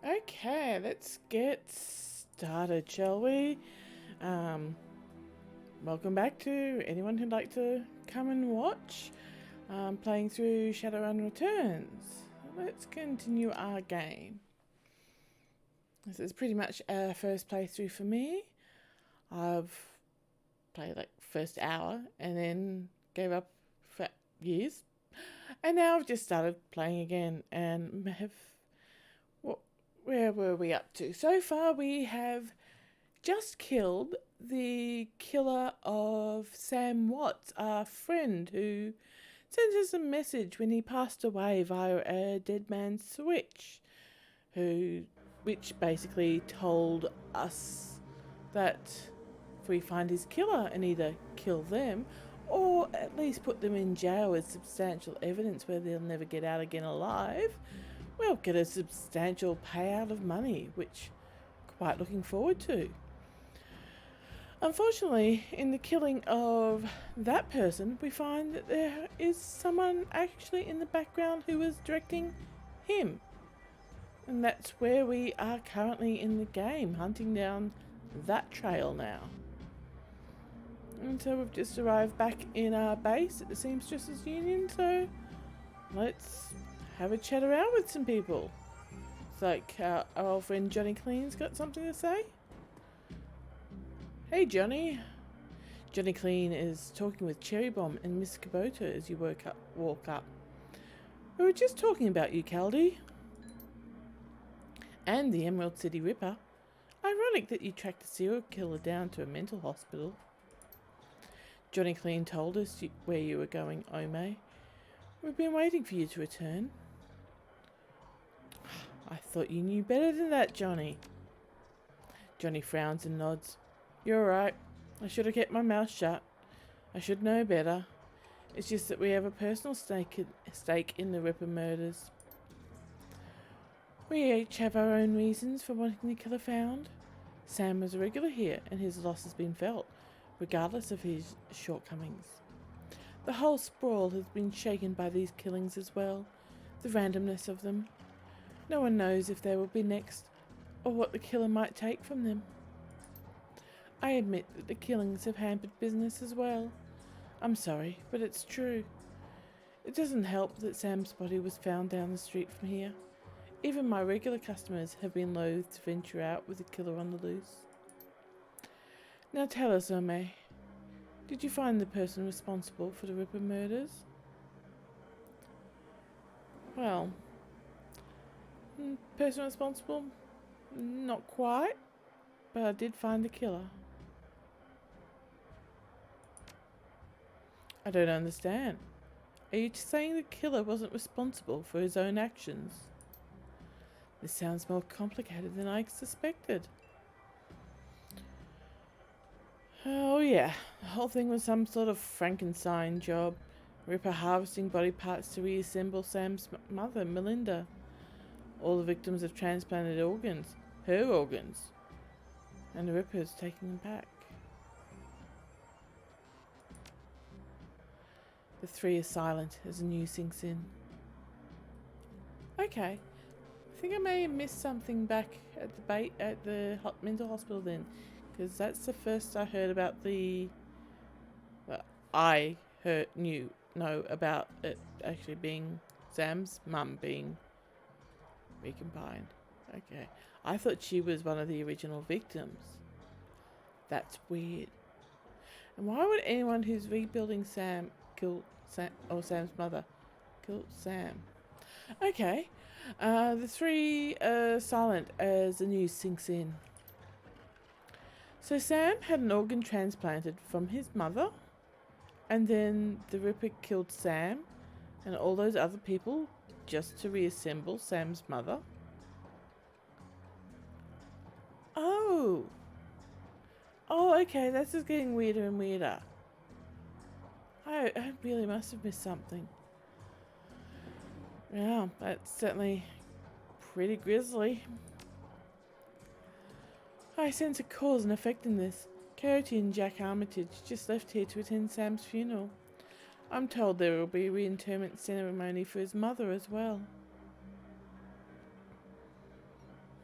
Okay, let's get started, shall we? Um, Welcome back to anyone who'd like to come and watch. Playing through Shadowrun Returns. Let's continue our game. This is pretty much our first playthrough for me. I've played like first hour and then gave up for years. And now I've just started playing again and have where were we up to? So far we have just killed the killer of Sam Watts, our friend who sent us a message when he passed away via a dead man's switch, which basically told us that if we find his killer and either kill them or at least put them in jail with substantial evidence where they'll never get out again alive, we'll get a substantial payout of money, which I'm quite looking forward to. Unfortunately, in the killing of that person, we find that there is someone actually in the background who is directing him. And that's where we are currently in the game, hunting down that trail now. And so we've just arrived back in our base at the Seamstresses Union, so let's have a chat around with some people. It's like our old friend Johnny Clean's got something to say. Hey Johnny. Johnny Clean is talking with Cherry Bomb and Miss Kubota as you walk up. We were just talking about you, Caldy. And the Emerald City Ripper. Ironic that you tracked a serial killer down to a mental hospital. Johnny Clean told us where you were going, Ome. We've been waiting for you to return. I thought you knew better than that, Johnny. Johnny frowns and nods. You're right. I should have kept my mouth shut. I should know better. It's just that we have a personal stake in the Ripper murders. We each have our own reasons for wanting the killer found. Sam was a regular here, and his loss has been felt, regardless of his shortcomings. The whole sprawl has been shaken by these killings as well, the randomness of them. No one knows if they will be next, or what the killer might take from them. I admit that the killings have hampered business as well. I'm sorry, but it's true. It doesn't help that Sam's body was found down the street from here. Even my regular customers have been loath to venture out with the killer on the loose. Now tell us, Ome, did you find the person responsible for the Ripper murders? Well, person responsible? Not quite, but I did find the killer. I don't understand. Are you saying the killer wasn't responsible for his own actions? This sounds more complicated than I suspected. Oh yeah, the whole thing was some sort of Frankenstein job. Ripper harvesting body parts to reassemble Sam's mother, Melinda. All the victims have transplanted organs, her organs, and the Ripper's taking them back. The three are silent as the news sinks in. Okay, I think I may have missed something back at the mental hospital then, because that's the first I heard about know about it actually being Sam's mum being recombined. Okay, I thought she was one of the original victims. That's weird. And why would anyone who's rebuilding Sam kill Sam or Sam's mother kill Sam? Okay, the three are silent as the news sinks in. So Sam had an organ transplanted from his mother, and then the Ripper killed Sam and all those other people just to reassemble Sam's mother. Oh, okay, this is getting weirder and weirder. I really must have missed something. Yeah, that's certainly pretty grisly. I sense a cause and effect in this. Coyote and Jack Armitage just left here to attend Sam's funeral. I'm told there will be a reinterment ceremony for his mother as well.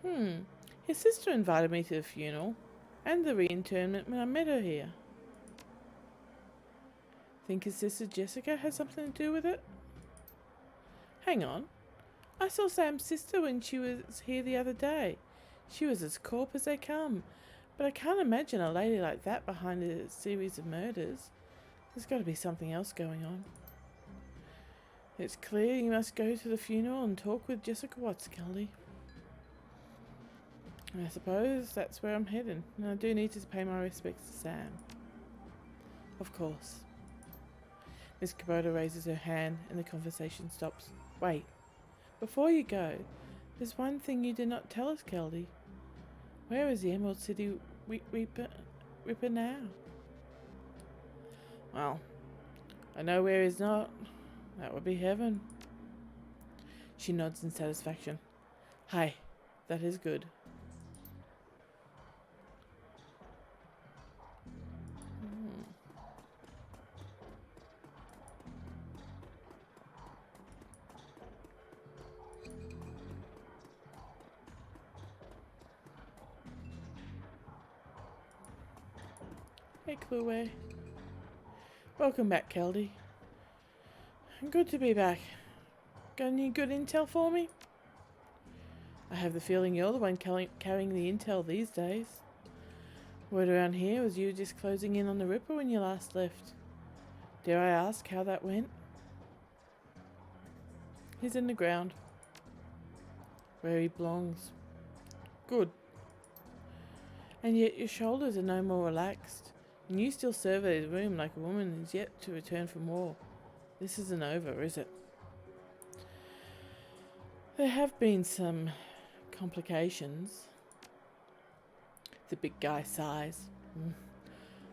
His sister invited me to the funeral and the reinterment when I met her here. Think his sister Jessica has something to do with it? Hang on. I saw Sam's sister when she was here the other day. She was as corp as they come. But I can't imagine a lady like that behind a series of murders. There's got to be something else going on. It's clear you must go to the funeral and talk with Jessica Watts, Kelly. I suppose that's where I'm heading, and I do need to pay my respects to Sam. Of course. Miss Kubota raises her hand and the conversation stops. Wait. Before you go, there's one thing you did not tell us, Kelly. Where is the Emerald City Ripper now? Well, I know where he's not. That would be heaven. She nods in satisfaction. Hi, that is good. Hey, Chloe. Welcome back, Keldy. Good to be back. Got any good intel for me? I have the feeling you're the one carrying the intel these days. Word around here was you just closing in on the Ripper when you last left. Dare I ask how that went? He's in the ground. Where he belongs. Good. And yet your shoulders are no more relaxed, and you still survey the room like a woman who's yet to return from war. This isn't over, is it? There have been some complications. The big guy sighs.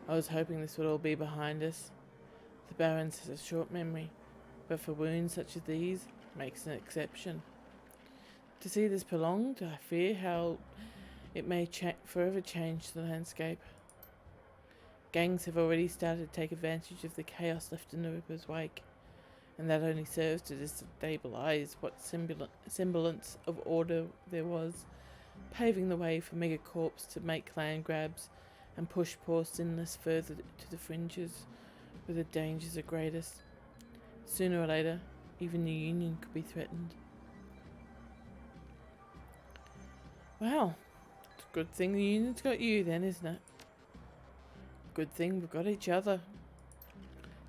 I was hoping this would all be behind us. The Baron's has a short memory, but for wounds such as these, makes an exception. To see this prolonged, I fear how it may forever change the landscape. Gangs have already started to take advantage of the chaos left in the Ripper's wake, and that only serves to destabilize what semblance of order there was, paving the way for megacorps to make land grabs and push poor Sinless further to the fringes, where the dangers are greatest. Sooner or later, even the Union could be threatened. Well, it's a good thing the Union's got you then, isn't it? Good thing we've got each other.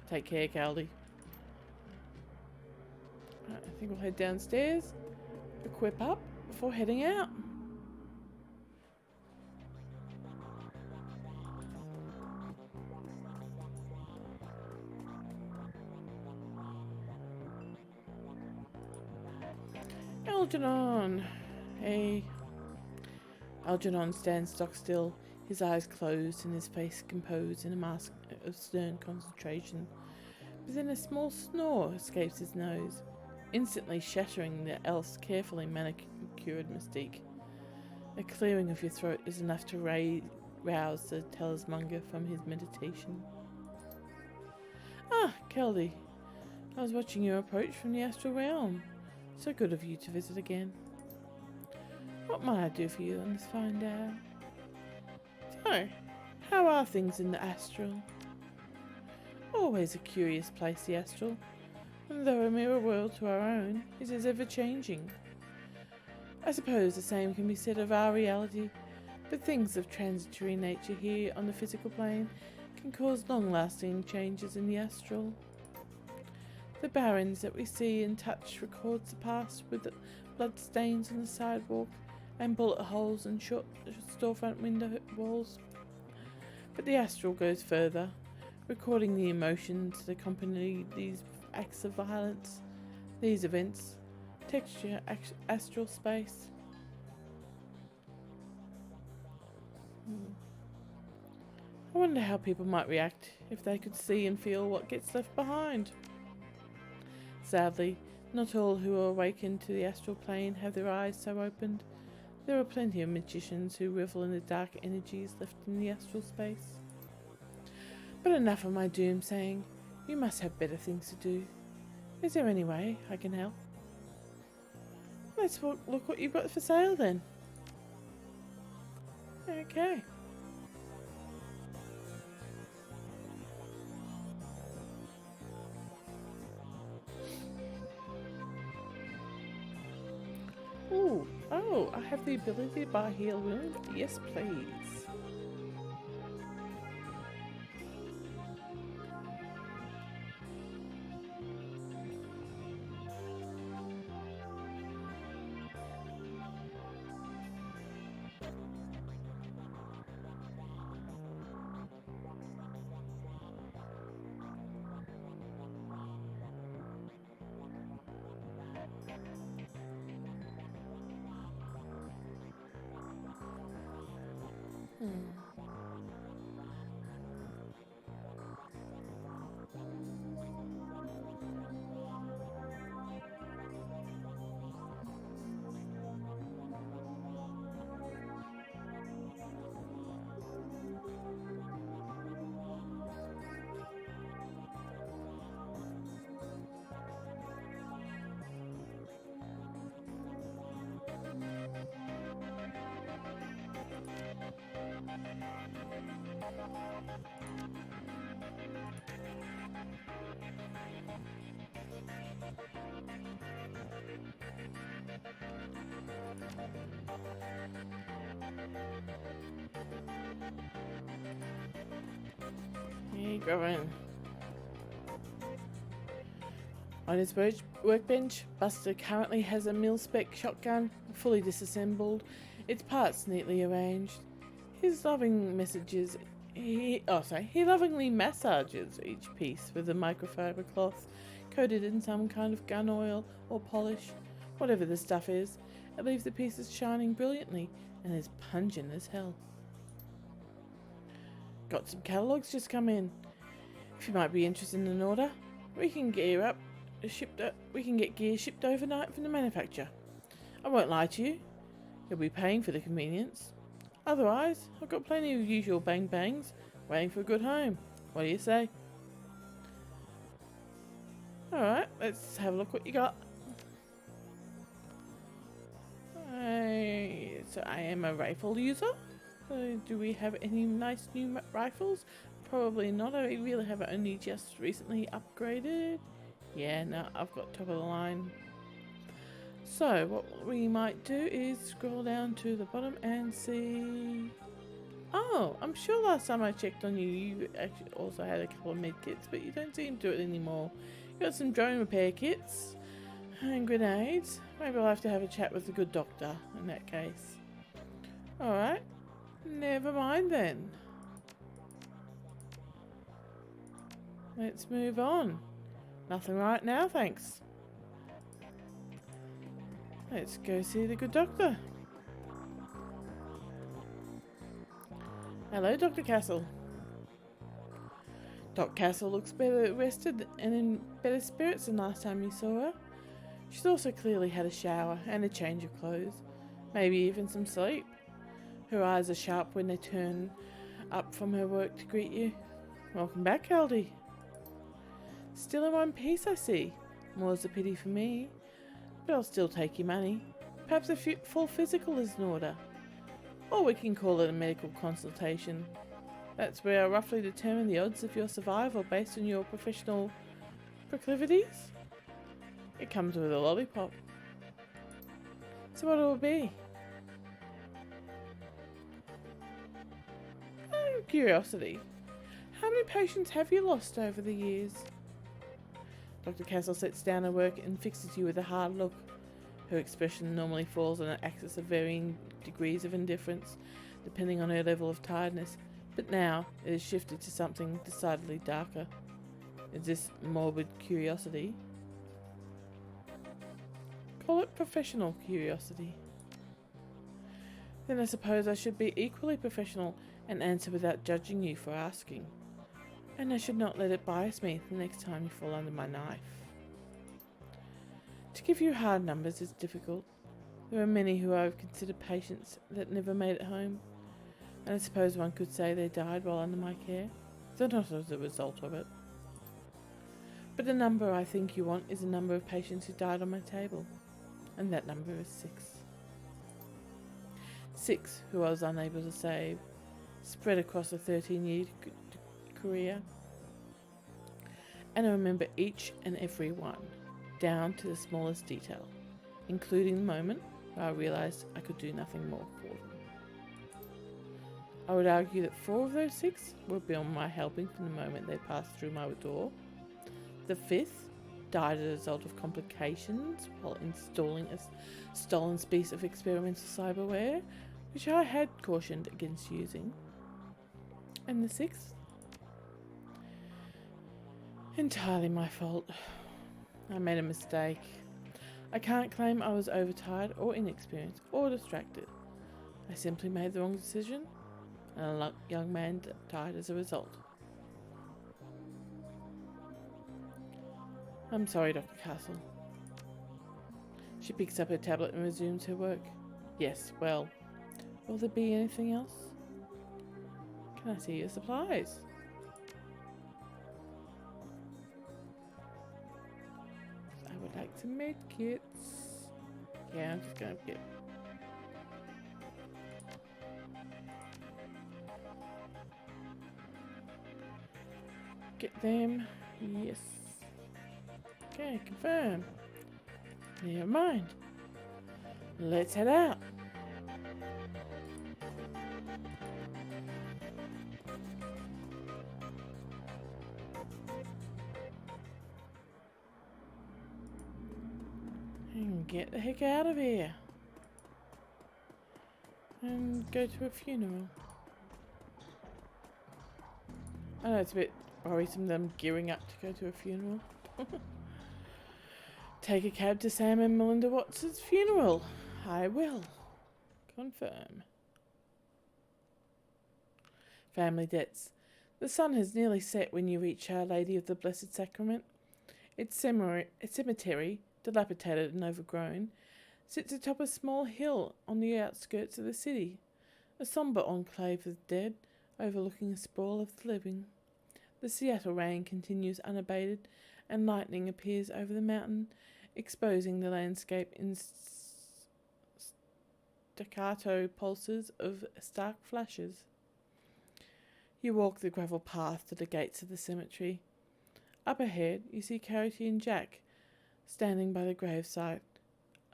Take care, Caldy. Right, I think we'll head downstairs, equip up before heading out. Algernon! Hey. Algernon stands stock still, his eyes closed and his face composed in a mask of stern concentration. But then a small snore escapes his nose, instantly shattering the else carefully manicured mystique. A clearing of your throat is enough to rouse the talismonger from his meditation. Ah, Keldy. I was watching your approach from the astral realm. So good of you to visit again. What might I do for you on this fine day? So, how are things in the astral? Always a curious place, the astral, and though a mirror world to our own, it is ever changing. I suppose the same can be said of our reality, but things of transitory nature here on the physical plane can cause long-lasting changes in the astral. The barons that we see and touch records the past with blood stains on the sidewalk and bullet holes in short storefront window walls. But the astral goes further, recording the emotions that accompany these acts of violence, these events, texture astral space. I wonder how people might react if they could see and feel what gets left behind. Sadly, not all who are awakened to the astral plane have their eyes so opened. There are plenty of magicians who revel in the dark energies left in the astral space. But enough of my doom-saying. You must have better things to do. Is there any way I can help? Let's look what you've got for sale then. Okay. Ooh. Oh, I have the ability to buy heal wound. Yes, please. Hmm. Here you go in. On his workbench, Buster currently has a mil-spec shotgun, fully disassembled, its parts neatly arranged. His loving messages, he lovingly massages each piece with a microfiber cloth coated in some kind of gun oil or polish. Whatever the stuff is, it leaves the pieces shining brilliantly and is pungent as hell. Got some catalogues just come in. If you might be interested in an order, we can get gear shipped overnight from the manufacturer. I won't lie to you, you'll be paying for the convenience. Otherwise, I've got plenty of usual bang bangs waiting for a good home. What do you say? Alright, let's have a look what you got. So I am a rifle user. So do we have any nice new rifles? Probably not. I really have only just recently upgraded. Yeah, no, I've got top of the line. So what we might do is scroll down to the bottom and see. Oh, I'm sure last time I checked on you, you actually also had a couple of med kits, but you don't seem to do it anymore. You got some drone repair kits and grenades. Maybe I'll have to have a chat with the good doctor in that case. Alright, never mind then. Let's move on. Nothing right now, thanks. Let's go see the good doctor. Hello, Dr. Castle. Doc Castle looks better rested and in better spirits than last time you saw her. She's also clearly had a shower and a change of clothes, maybe even some sleep. Her eyes are sharp when they turn up from her work to greet you. Welcome back, Aldi. Still in one piece, I see. More's a pity for me, but I'll still take your money. Perhaps a full physical is in order. Or we can call it a medical consultation. That's where I roughly determine the odds of your survival based on your professional proclivities. It comes with a lollipop. So what will it be? Out of curiosity, how many patients have you lost over the years? Dr. Castle sits down at work and fixes you with a hard look. Her expression normally falls on an axis of varying degrees of indifference, depending on her level of tiredness, but now it has shifted to something decidedly darker. Is this morbid curiosity? Call it professional curiosity. Then I suppose I should be equally professional and answer without judging you for asking. And I should not let it bias me the next time you fall under my knife. To give you hard numbers is difficult. There are many who I have considered patients that never made it home, and I suppose one could say they died while under my care, though not as a result of it. But the number I think you want is the number of patients who died on my table, and that number is 6. 6 who I was unable to save, spread across a 13-year career. And I remember each and every one, down to the smallest detail, including the moment where I realised I could do nothing more for them. I would argue that 4 of those 6 were beyond my helping from the moment they passed through my door. The 5th died as a result of complications while installing a stolen piece of experimental cyberware, which I had cautioned against using. And the 6th? Entirely my fault. I made a mistake. I can't claim I was overtired or inexperienced or distracted. I simply made the wrong decision, and a young man died as a result. I'm sorry, Dr. Castle. She picks up her tablet and resumes her work. Yes, well, will there be anything else? Can I see your supplies? I would like some med kits. Yeah, I'm just going to get them. Yes. Okay, confirm. Never mind. Let's head out. And get the heck out of here. And go to a funeral. I know it's a bit worrisome them gearing up to go to a funeral. Take a cab to Sam and Melinda Watts' funeral. I will. Confirm. Family debts. The sun has nearly set when you reach Our Lady of the Blessed Sacrament. Its cemetery, dilapidated and overgrown, sits atop a small hill on the outskirts of the city, a sombre enclave of the dead, overlooking a sprawl of the living. The Seattle rain continues unabated, and lightning appears over the mountain, exposing the landscape in staccato pulses of stark flashes. You walk the gravel path to the gates of the cemetery. Up ahead, you see Carity and Jack standing by the gravesite,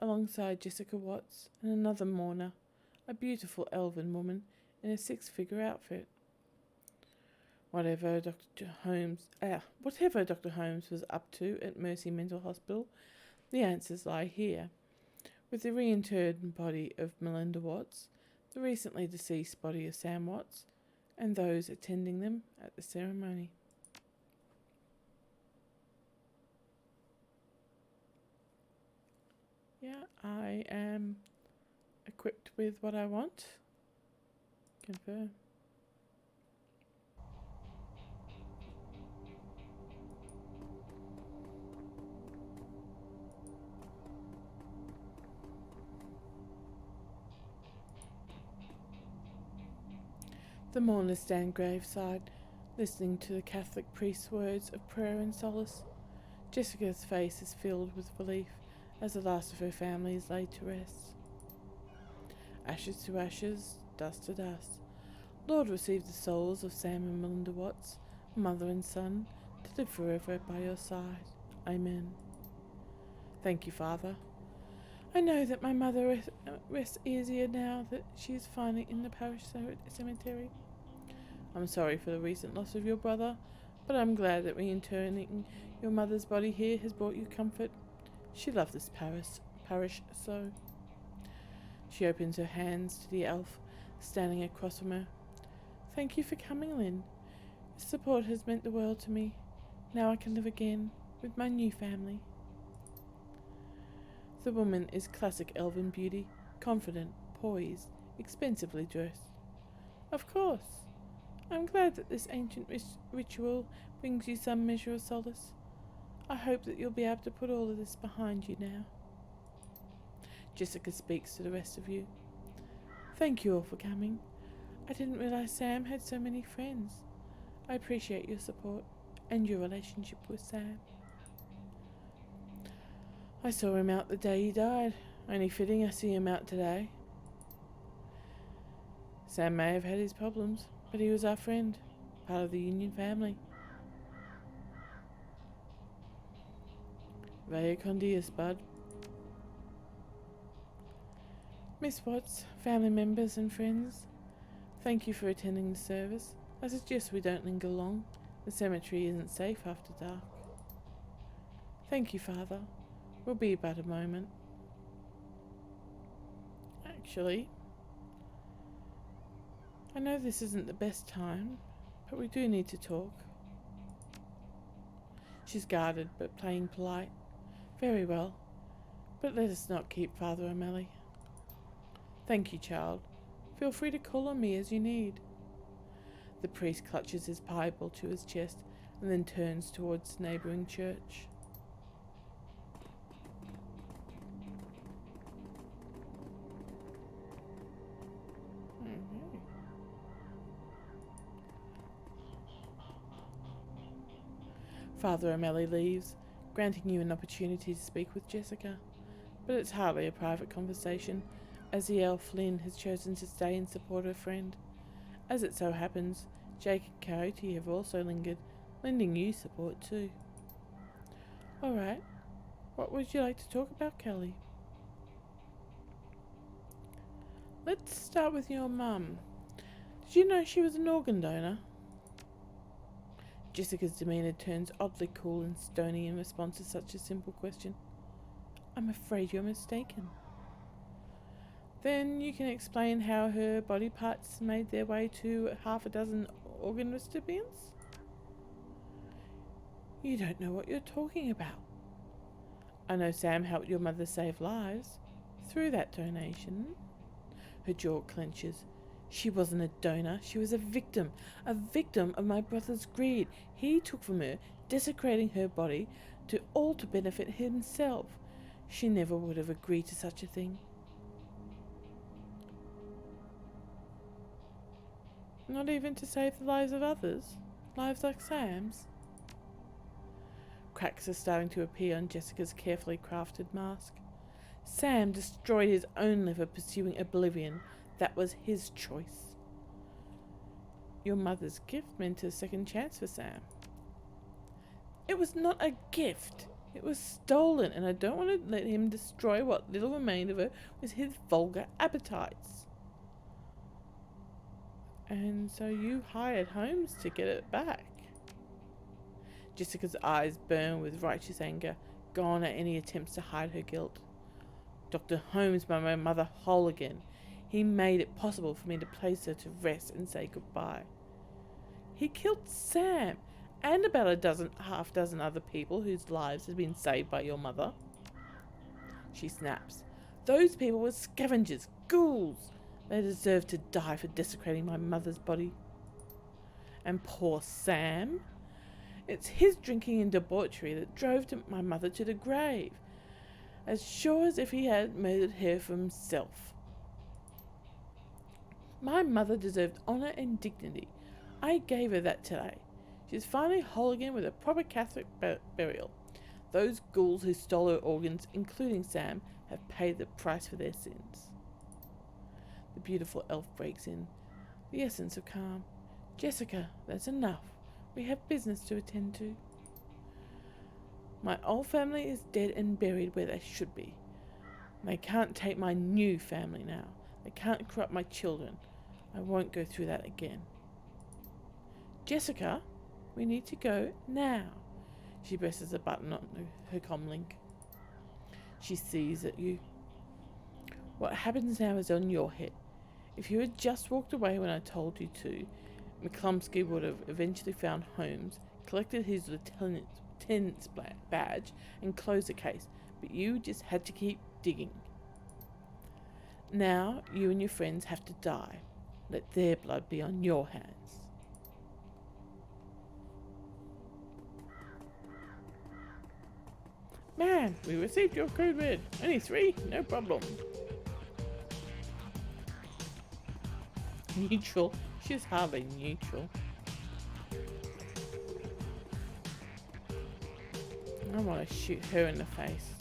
alongside Jessica Watts and another mourner, a beautiful elven woman in a 6-figure outfit. Whatever Dr. Holmes was up to at Mercy Mental Hospital, the answers lie here, with the reinterred body of Melinda Watts, the recently deceased body of Sam Watts, and those attending them at the ceremony. Yeah, I am equipped with what I want. Confirm. The mourners stand graveside, listening to the Catholic priest's words of prayer and solace. Jessica's face is filled with relief as the last of her family is laid to rest. Ashes to ashes, dust to dust. Lord, receive the souls of Sam and Melinda Watts, mother and son, to live forever by your side. Amen. Thank you, Father. I know that my mother rests easier now that she is finally in the parish cemetery. I'm sorry for the recent loss of your brother, but I'm glad that reinterring your mother's body here has brought you comfort. She loved this parish so. She opens her hands to the elf standing across from her. Thank you for coming, Lynn. Your support has meant the world to me. Now I can live again with my new family. The woman is classic elven beauty, confident, poised, expensively dressed. Of course. I'm glad that this ancient ritual brings you some measure of solace. I hope that you'll be able to put all of this behind you now. Jessica speaks to the rest of you. Thank you all for coming. I didn't realize Sam had so many friends. I appreciate your support and your relationship with Sam. I saw him out the day he died. Only fitting I see him out today. Sam may have had his problems, but he was our friend, part of the Union family. Vaya con Dios, bud. Miss Watts, family members and friends, thank you for attending the service. I suggest we don't linger long. The cemetery isn't safe after dark. Thank you, Father. We'll be but a moment. Actually, I know this isn't the best time, but we do need to talk. She's guarded, but playing polite. Very well, but let us not keep Father O'Malley. Thank you, child. Feel free to call on me as you need. The priest clutches his Bible to his chest and then turns towards the neighbouring church. Father O'Malley leaves, granting you an opportunity to speak with Jessica, but it's hardly a private conversation, as the elf Lynn has chosen to stay and support her friend. As it so happens, Jake and Coyote have also lingered, lending you support too. Alright, what would you like to talk about, Kelly? Let's start with your mum. Did you know she was an organ donor? Jessica's demeanour turns oddly cool and stony in response to such a simple question. I'm afraid you're mistaken. Then you can explain how her body parts made their way to half a dozen organ recipients? You don't know what you're talking about. I know Sam helped your mother save lives through that donation. Her jaw clenches. She wasn't a donor, she was a victim of my brother's greed. He took from her, desecrating her body, all to benefit himself. She never would have agreed to such a thing. Not even to save the lives of others? Lives like Sam's? Cracks are starting to appear on Jessica's carefully crafted mask. Sam destroyed his own liver pursuing oblivion. That was his choice. Your mother's gift meant a second chance for Sam. It was not a gift. It was stolen, and I don't want to let him destroy what little remained of her with his vulgar appetites. And so you hired Holmes to get it back? Jessica's eyes burn with righteous anger, gone are any attempts to hide her guilt. Dr. Holmes made my mother whole again. He made it possible for me to place her to rest and say goodbye. He killed Sam and about half dozen other people whose lives had been saved by your mother. She snaps. Those people were scavengers, ghouls. They deserved to die for desecrating my mother's body. And poor Sam. It's his drinking and debauchery that drove my mother to the grave, as sure as if he had murdered her for himself. My mother deserved honour and dignity. I gave her that today. She's finally whole again with a proper Catholic burial. Those ghouls who stole her organs, including Sam, have paid the price for their sins. The beautiful elf breaks in, the essence of calm. Jessica, that's enough. We have business to attend to. My old family is dead and buried where they should be. They can't take my new family now. They can't corrupt my children. I won't go through that again. Jessica, we need to go now. She presses a button on her comlink. She sees at you. What happens now is on your head. If you had just walked away when I told you to, McCluskey would have eventually found Holmes, collected his lieutenant's badge, and closed the case. But you just had to keep digging. Now you and your friends have to die. Let their blood be on your hands. Man, we received your code red. Only 3? No problem. Neutral? She's hardly neutral. I want to shoot her in the face.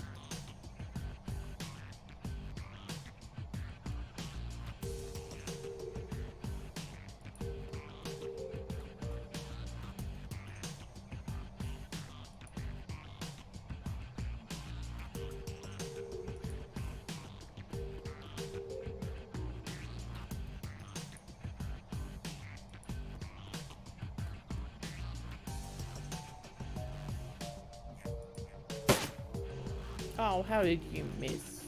Oh, how did you miss?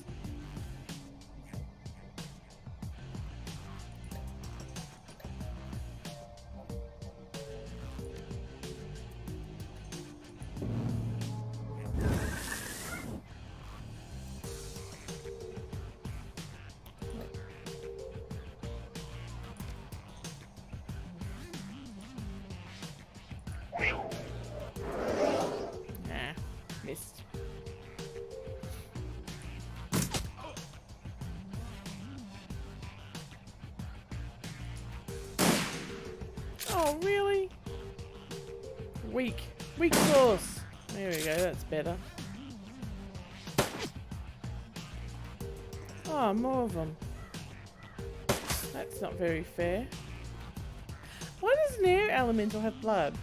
Nah, missed. Oh, really? Weak. Weak sauce. There we go, that's better. Oh, more of them. That's not very fair. Why does an air elemental have blood?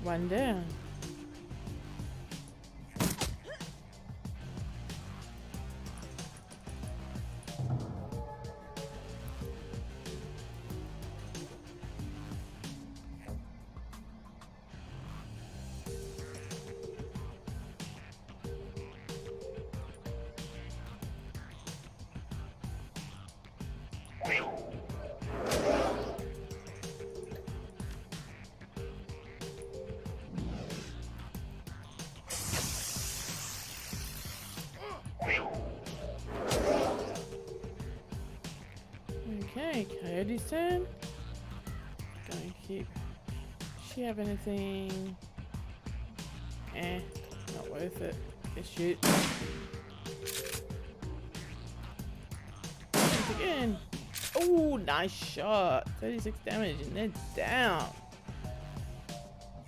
One down. Okay, Coyote's turn. Going to keep. Does she have anything? Not worth it. Just shoot. Once again. Oh, nice shot. 36 damage and they're down.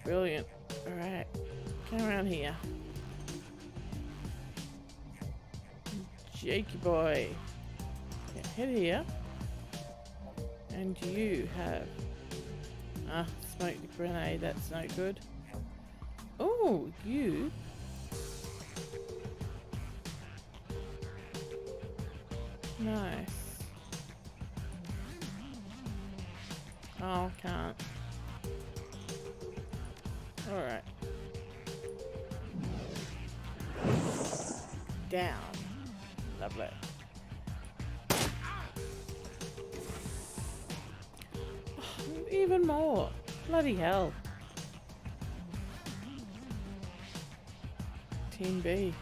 Brilliant. Alright. Come around here. Jakey boy. Yeah, head here. And you have smoked grenade, that's no good. Oh, you nice. Oh, can't. Alright. Down. Lovely. Even more. Bloody hell. Team B.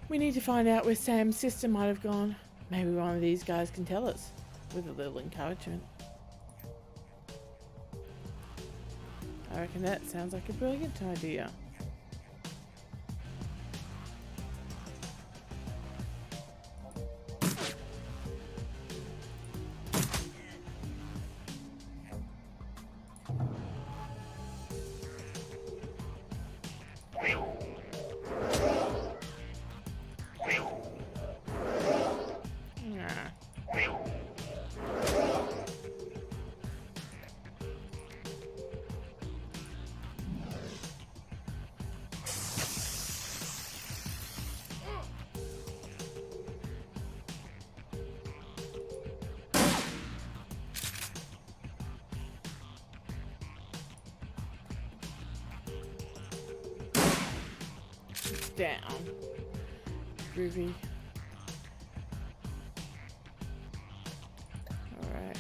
We need to find out where Sam's sister might have gone. Maybe one of these guys can tell us, with a little encouragement. I reckon that sounds like a brilliant idea. Down. Groovy. Alright.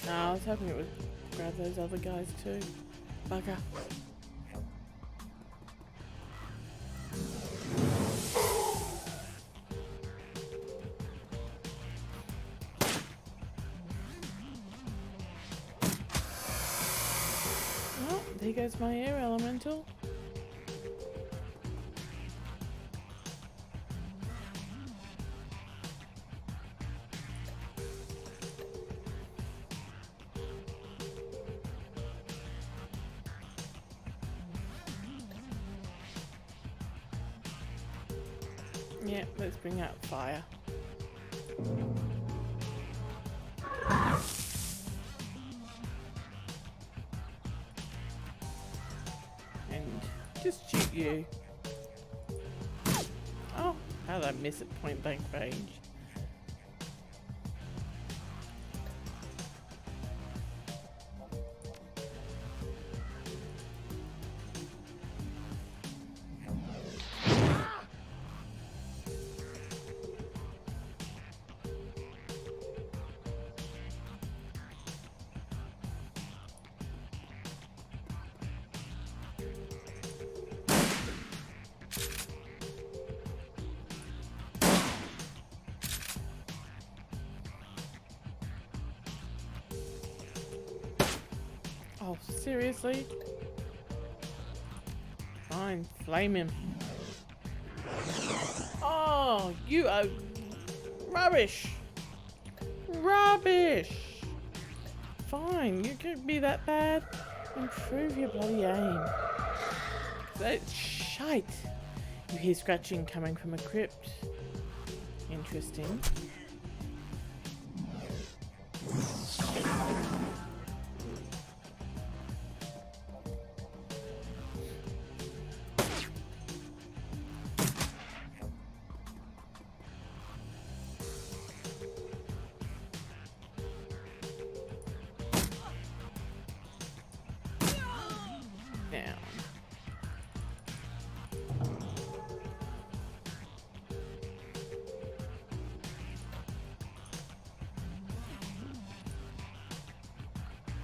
I was hoping it would grab those other guys too. Bugger. There goes my air elemental. Yeah, let's bring out fire. Just shoot you. Oh, how did I miss at point blank range? Oh, seriously? Fine, flame him. Oh, you are rubbish. Rubbish. Fine, you could be that bad. Improve your bloody aim. That's shite. You hear scratching coming from a crypt. Interesting. Now.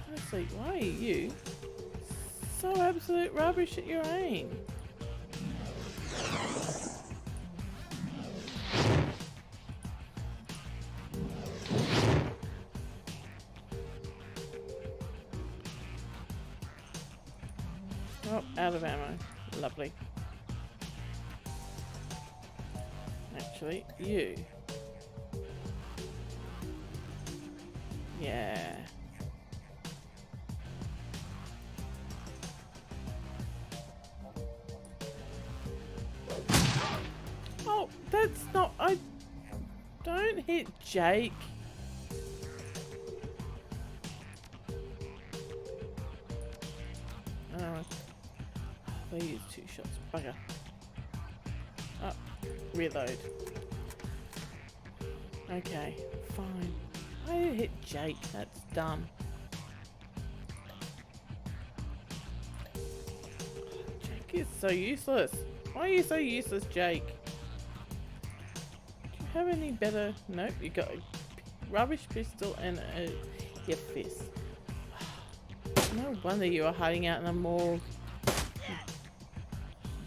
Honestly, why are you so absolute rubbish at your aim? Oh, out of ammo. Lovely. Actually, you. Yeah. Oh, that's not... I... Don't hit Jake. They use 2 shots. Bugger. Oh, reload. Okay, fine. I hit Jake. That's dumb. Jake is so useless. Why are you so useless, Jake? Do you have any better? Nope, you got a rubbish pistol and a hip fist. No wonder you are hiding out in a morgue.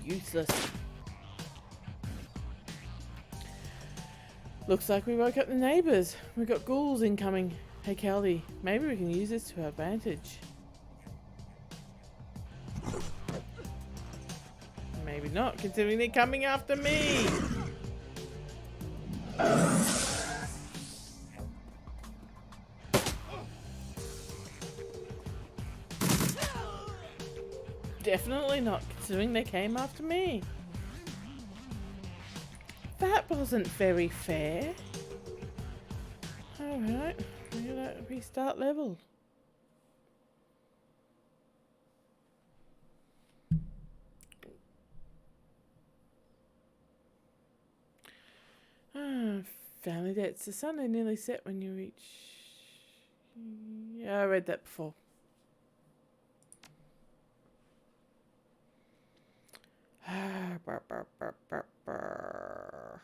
Useless. Looks like we woke up the neighbours. We've got ghouls incoming. Hey Caldy, maybe we can use this to our advantage. Maybe not, considering they're coming after me. Definitely not, considering they came after me. That wasn't very fair. Alright, we're gonna restart level. Family debts. The sun are nearly set when you reach... Yeah, I read that before. Burr, burr, burr, burr, burr.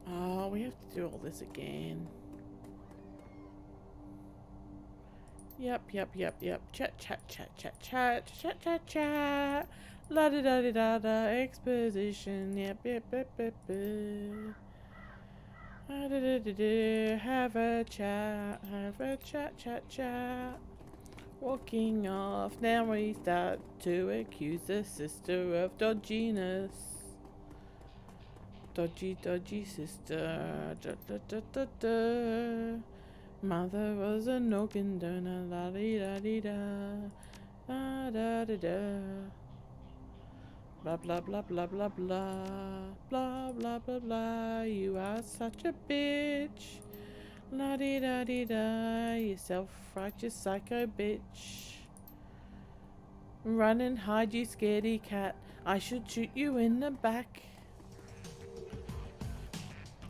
Oh, we have to do all this again. Yep. Chat, chat, chat, chat, chat, chat, chat, chat. La da da da da da. Exposition. Yep. Have a chat, chat. Walking off. Now we start to accuse the sister of dodginess. Dodgy sister. Mother was an organ donor. La di da di da. La da da da. Blah blah blah blah blah blah blah blah blah blah. You are such a bitch. La di da di da. You self-righteous psycho bitch. Run and hide, you scaredy cat. I should shoot you in the back.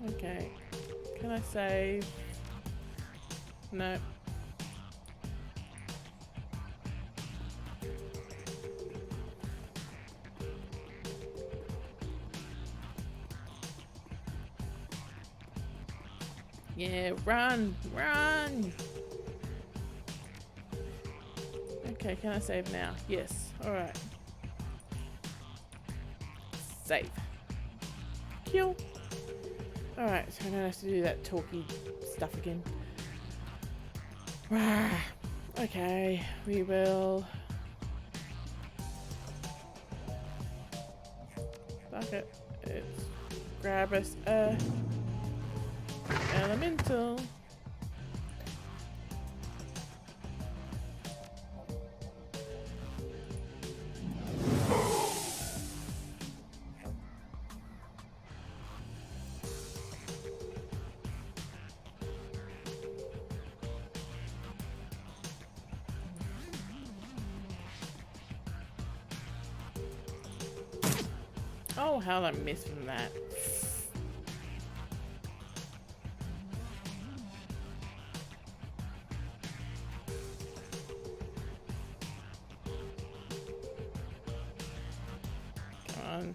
Okay. Can I save? No. Yeah, run! Run! Okay, can I save now? Yes. Alright. Save. Kill. Alright, so I don't have to do that talky stuff again. Okay, we will... Fuck it. Let's grab us a... elemental. Oh, how did I miss from that? Come on.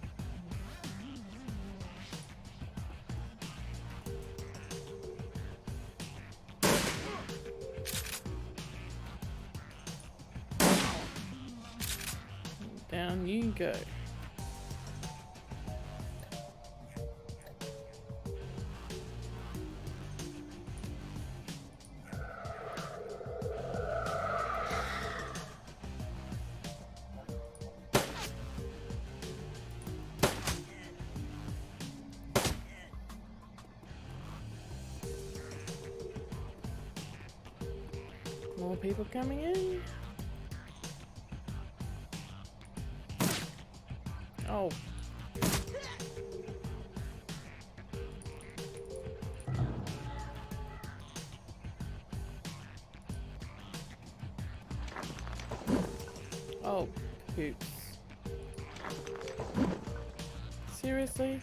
Down you go. More people coming in. Oh. Oh, poops. Seriously?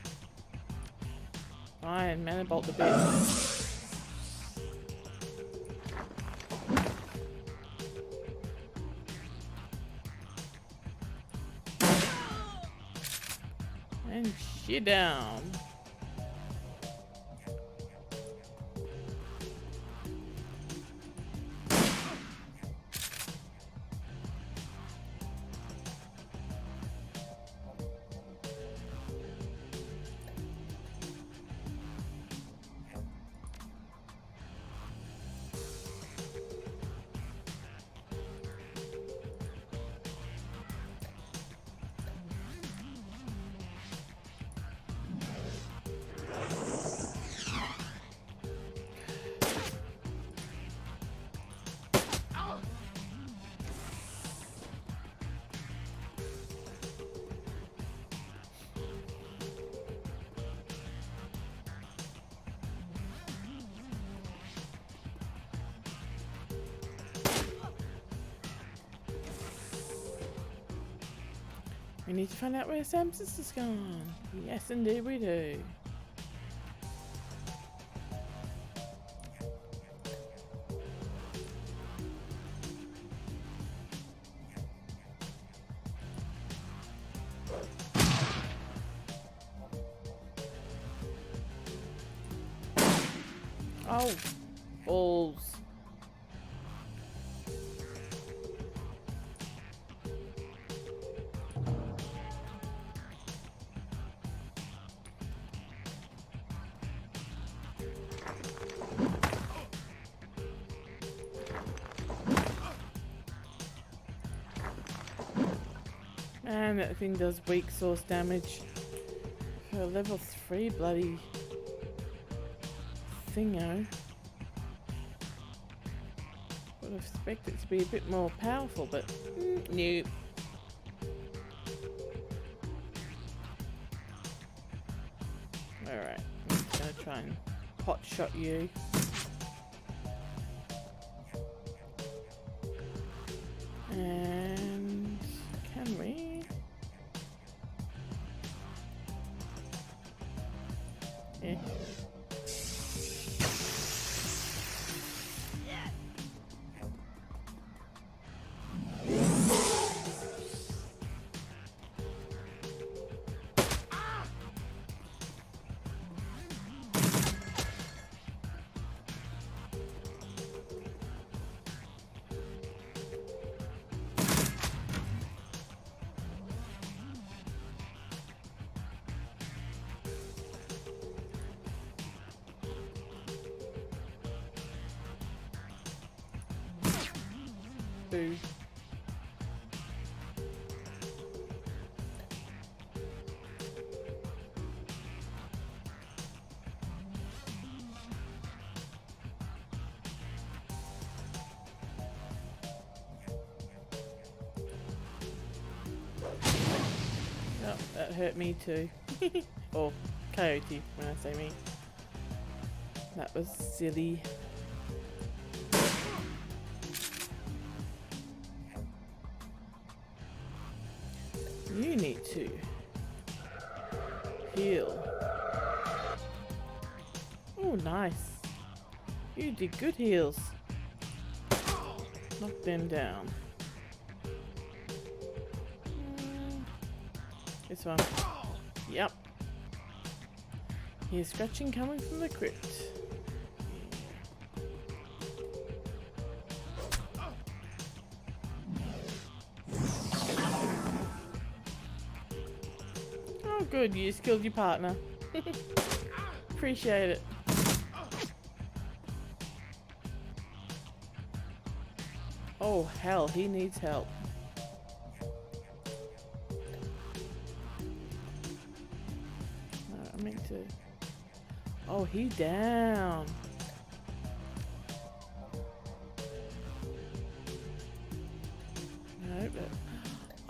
Fine, mana bolt the bit. And she down. We need to find out where Sam's sister's gone. Yes, indeed we do. Oh, balls. And that thing does weak source damage for a level 3 bloody thingo. Would expect it to be a bit more powerful, but nope. and pot shot you. And can we? Yeah. Boo. Oh, that hurt me too. Or Coyote when I say me. That was silly. You need to heal. Oh, nice. You did good heals. Knock them down. This one. Yep. Here's scratching coming from the crypt. Oh good, you just killed your partner. Appreciate it. Oh hell, he needs help. I meant to... Oh, he down. No, but...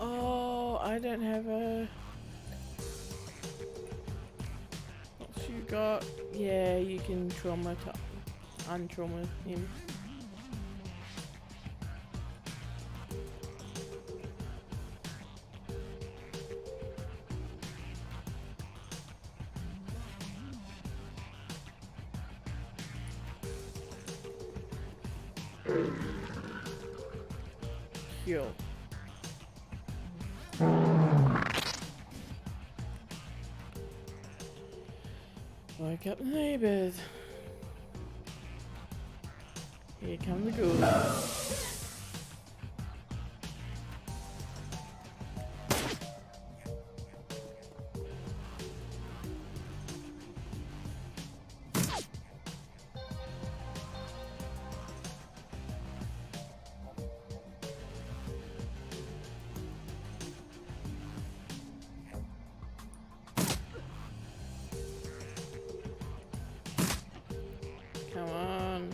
Oh, I don't have a... What you got? Yeah, you can untrauma him. Kill. Wake up the neighbours. Here come the ghouls. Come on.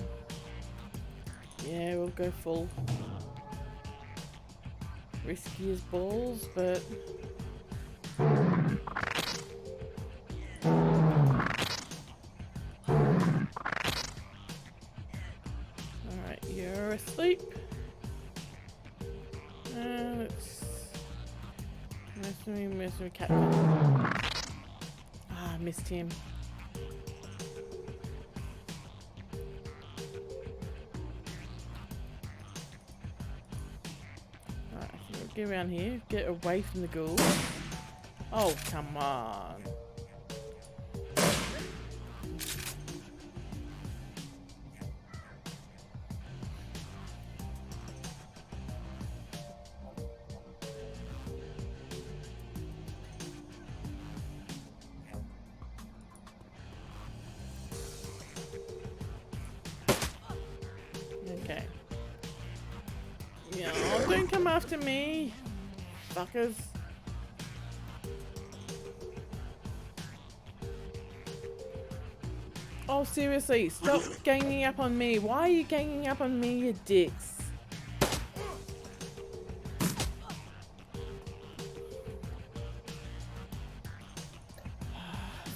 Yeah, we'll go full. Risky as balls, but... Alright, you're asleep. Let's... Mess with Captain. Ah, missed him. Get around here, get away from the ghouls. Oh, come on. Okay. Yeah, oh, don't come after me, fuckers. Oh, seriously, stop ganging up on me. Why are you ganging up on me, you dicks?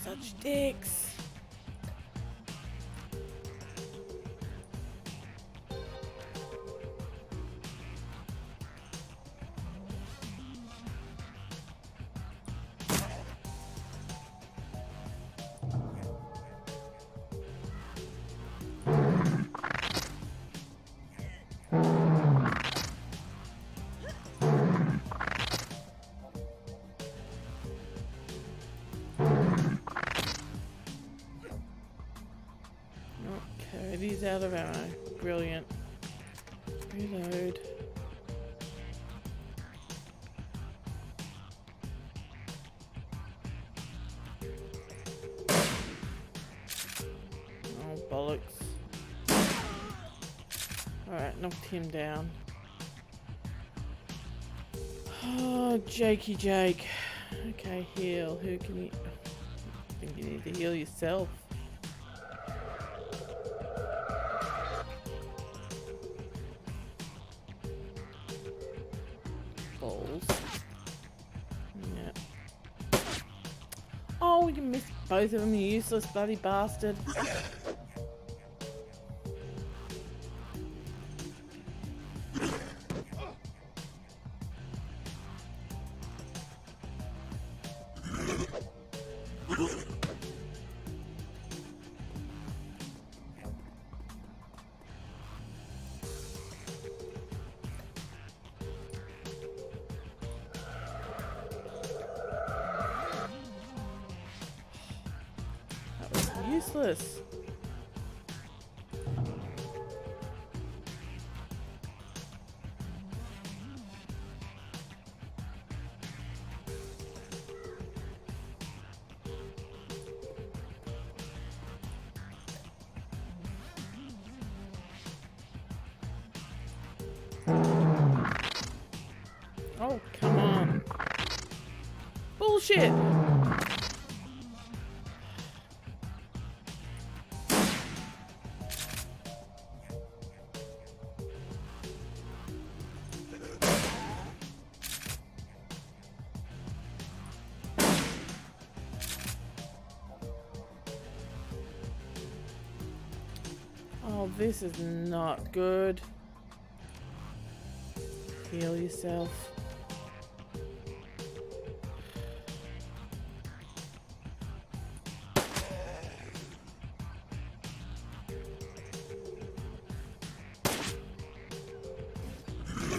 Such dicks. he's out of ammo. Brilliant. Reload. Oh, bollocks. Alright, knocked him down. Oh, Jakey Jake. Okay, heal. Who can you... I think you need to heal yourself. Balls. Yeah. Oh, you missed both of them, you useless bloody bastard. That was useless. Oh, come on. Bullshit! Oh, this is not good. Heal yourself.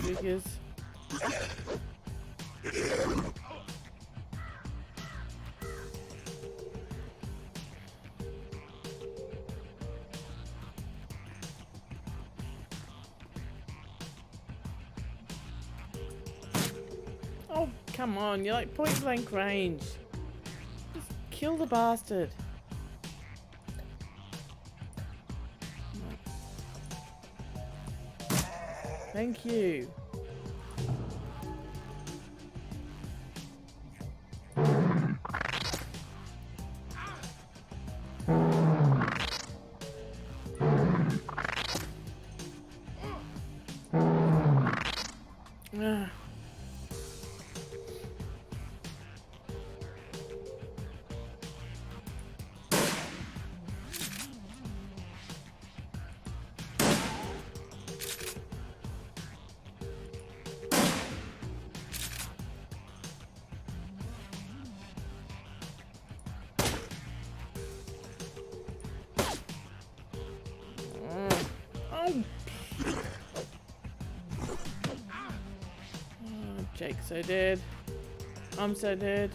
Because oh, come on, you're like point blank range. Just kill the bastard. Thank you. Ah. Oh. Oh, Jake's so dead. I'm so dead.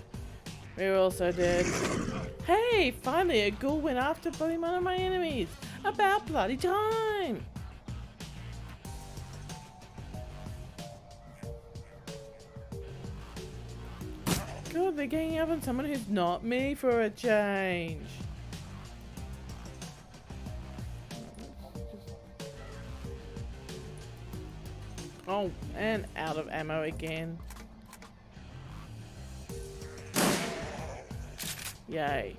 We're all so dead. Hey, finally a ghoul went after bloody one of my enemies. About bloody time. God, they're ganging up on someone who's not me for a change. Oh, and out of ammo again. Yay.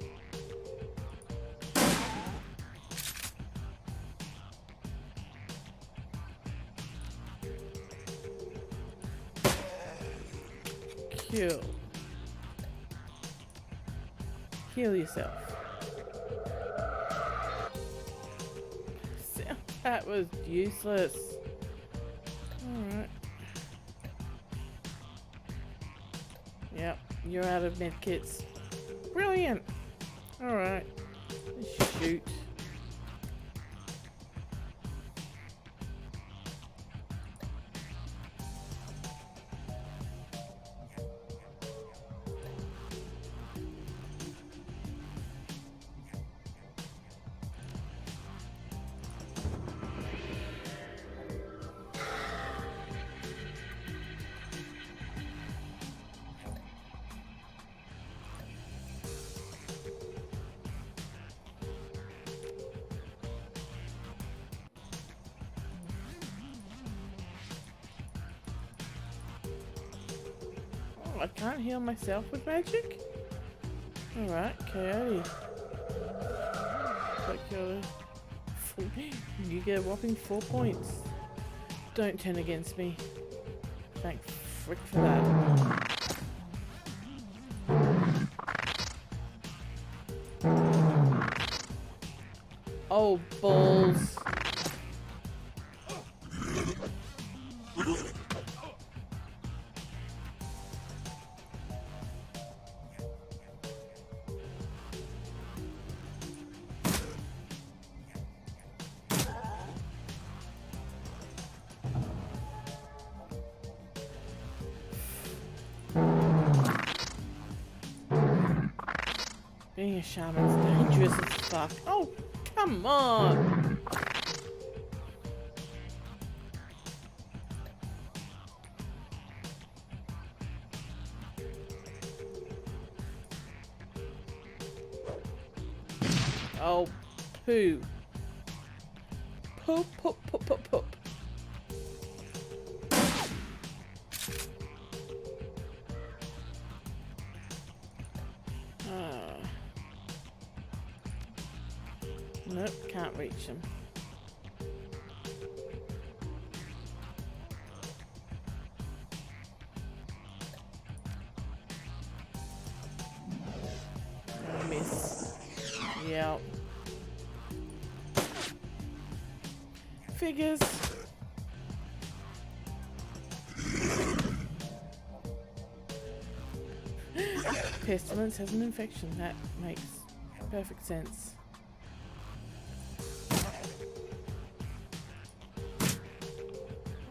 Kill. Heal yourself. That was useless. Alright. Yep, you're out of medkits. Brilliant! Alright. Shoot. I can't heal myself with magic? Alright, Coyote. Like you get a whopping 4 points. Don't turn against me. Thank frick for that. Oh, balls. Being a shaman's dangerous as fuck. Oh, come on! Oh, poo. Poop, poop, poop, poop, poop. Nope, can't reach him. Miss. Yep. Figures. Pestilence has an infection. That makes perfect sense.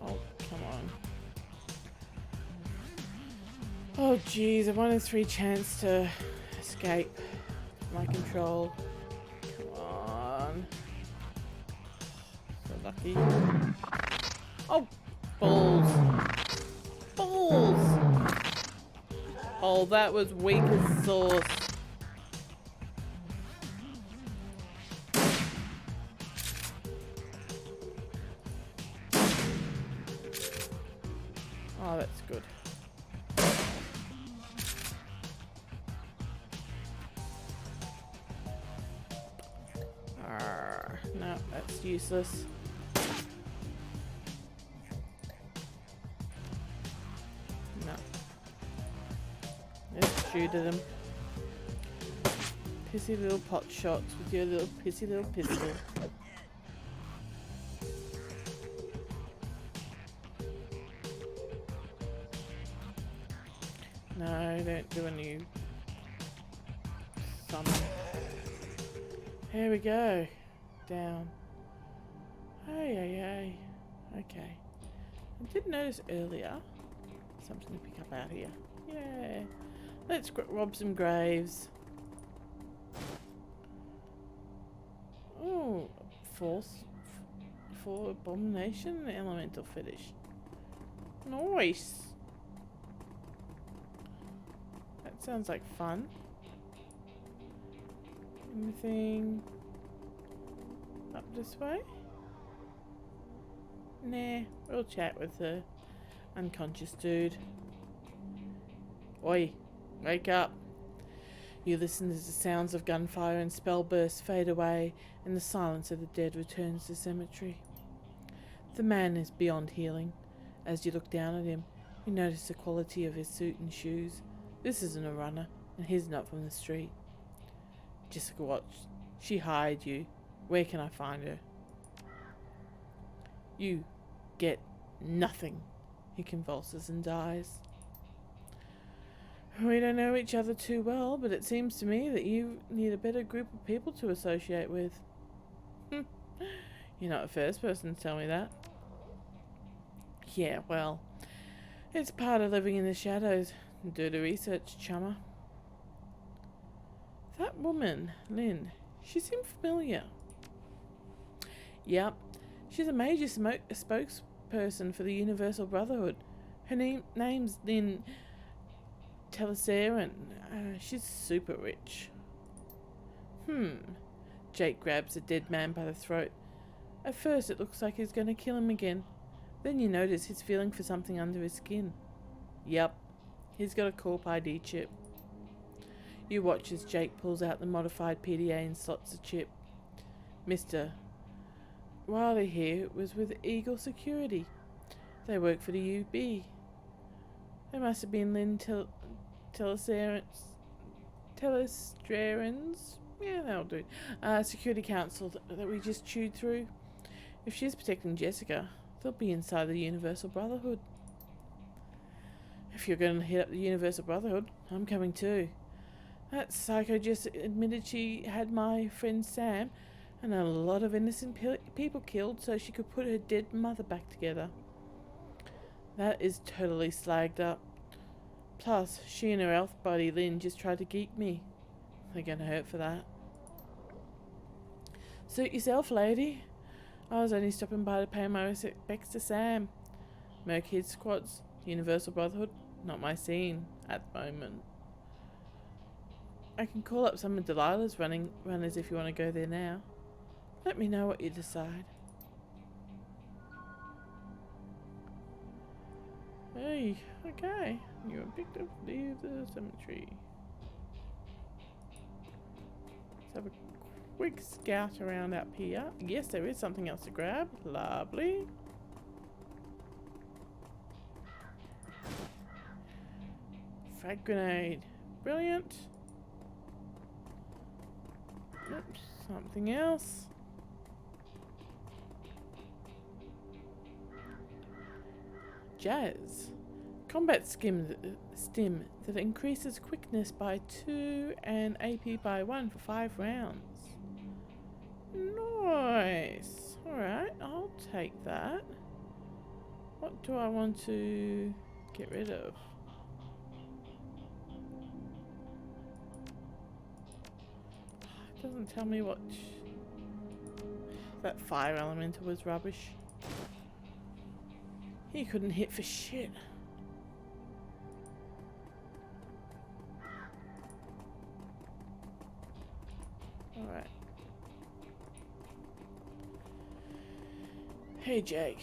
Oh, come on. Oh, jeez. A 1 in 3 chance to escape my control. Come on. So lucky. Oh, balls. Balls. Oh, that was weak as sauce. Oh, that's good. No, that's useless. No. Let's shoot at him. Pissy little pot shots with your little pissy little pistol. No, don't do a new summon. Here we go. Down. Hey, hey, hey. Okay. I did notice earlier something to pick up out here. Yeah. Let's rob some graves. Oh, for abomination elemental fetish. Nice. That sounds like fun. Anything up this way? Nah, we'll chat with the unconscious dude. Oi, wake up. You listen as the sounds of gunfire and spell bursts fade away, and the silence of the dead returns to the cemetery. The man is beyond healing. As you look down at him, you notice the quality of his suit and shoes. This isn't a runner, and he's not from the street. Jessica watched. She hired you. Where can I find her? You get nothing. He convulses and dies. We don't know each other too well, but it seems to me that you need a better group of people to associate with. You're not the first person to tell me that. Yeah, well, it's part of living in the shadows. Do the research, chummer. That woman, Lynn, she seemed familiar. Yep, she's a major spokesperson for the Universal Brotherhood. Her name's Lynn Telesaren. She's super rich. Jake grabs the dead man by the throat. At first it looks like he's going to kill him again. Then you notice he's feeling for something under his skin. Yep, He's got a Corp ID chip. You watch as Jake pulls out the modified PDA and slots the chip. Mr. Wiley here was with Eagle Security. They work for the UB. They must have been Lynn Telestrans. Yeah, that'll do. Security Council that we just chewed through. If she's protecting Jessica, they'll be inside the Universal Brotherhood. If you're going to hit up the Universal Brotherhood, I'm coming too. That psycho just admitted she had my friend Sam and a lot of innocent people killed so she could put her dead mother back together. That is totally slagged up. Plus, she and her elf buddy Lynn just tried to geek me. They're going to hurt for that. Suit yourself, lady. I was only stopping by to pay my respects to Sam. Merkid squads, Universal Brotherhood, not my scene at the moment. I can call up some of Delilah's runners if you want to go there now. Let me know what you decide. Hey, okay. You're picked up. Leave the cemetery. Let's have a quick scout around up here. Yes, there is something else to grab. Lovely. Frag grenade. Brilliant. Oops, something else. Jazz. Combat stim that increases quickness by 2 and AP by 1 for 5 rounds. Nice. Alright, I'll take that. What do I want to get rid of? It doesn't tell me what... That fire elemental was rubbish. He couldn't hit for shit. Alright. Hey, Jake.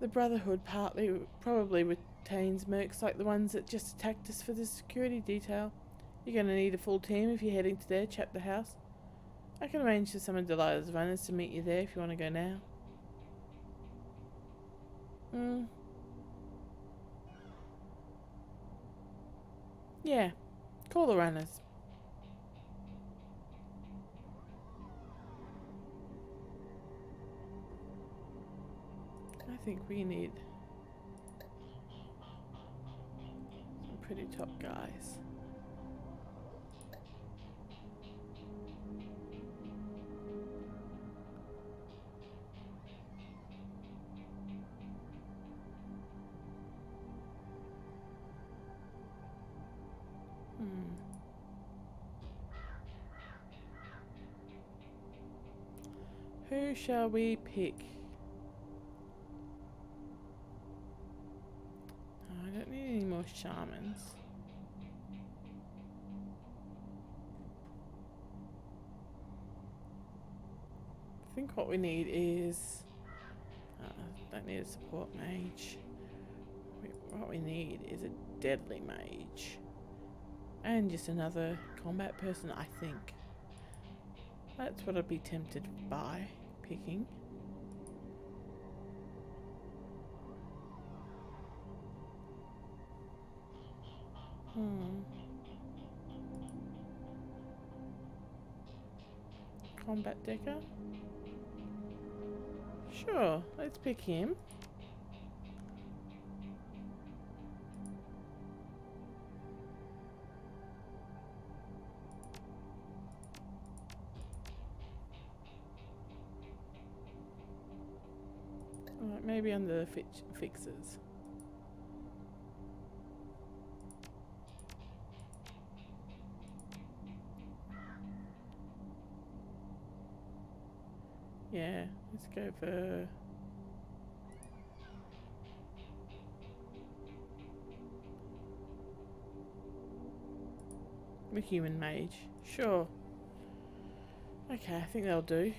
The Brotherhood probably retains mercs like the ones that just attacked us for the security detail. You're gonna need a full team if you're heading to their chapter house. I can arrange for some of Delilah's runners to meet you there if you want to go now. Yeah, call the runners. I think we need some pretty top guys. Who shall we pick? Oh, I don't need any more shamans. I think what we need is... don't need a support mage. What we need is a deadly mage. And just another combat person, I think. That's what I'd be tempted by picking. Combat decker? Sure, let's pick him. Alright, maybe under the fixers. Yeah, let's go for... the human mage. Sure. Okay, I think that'll do.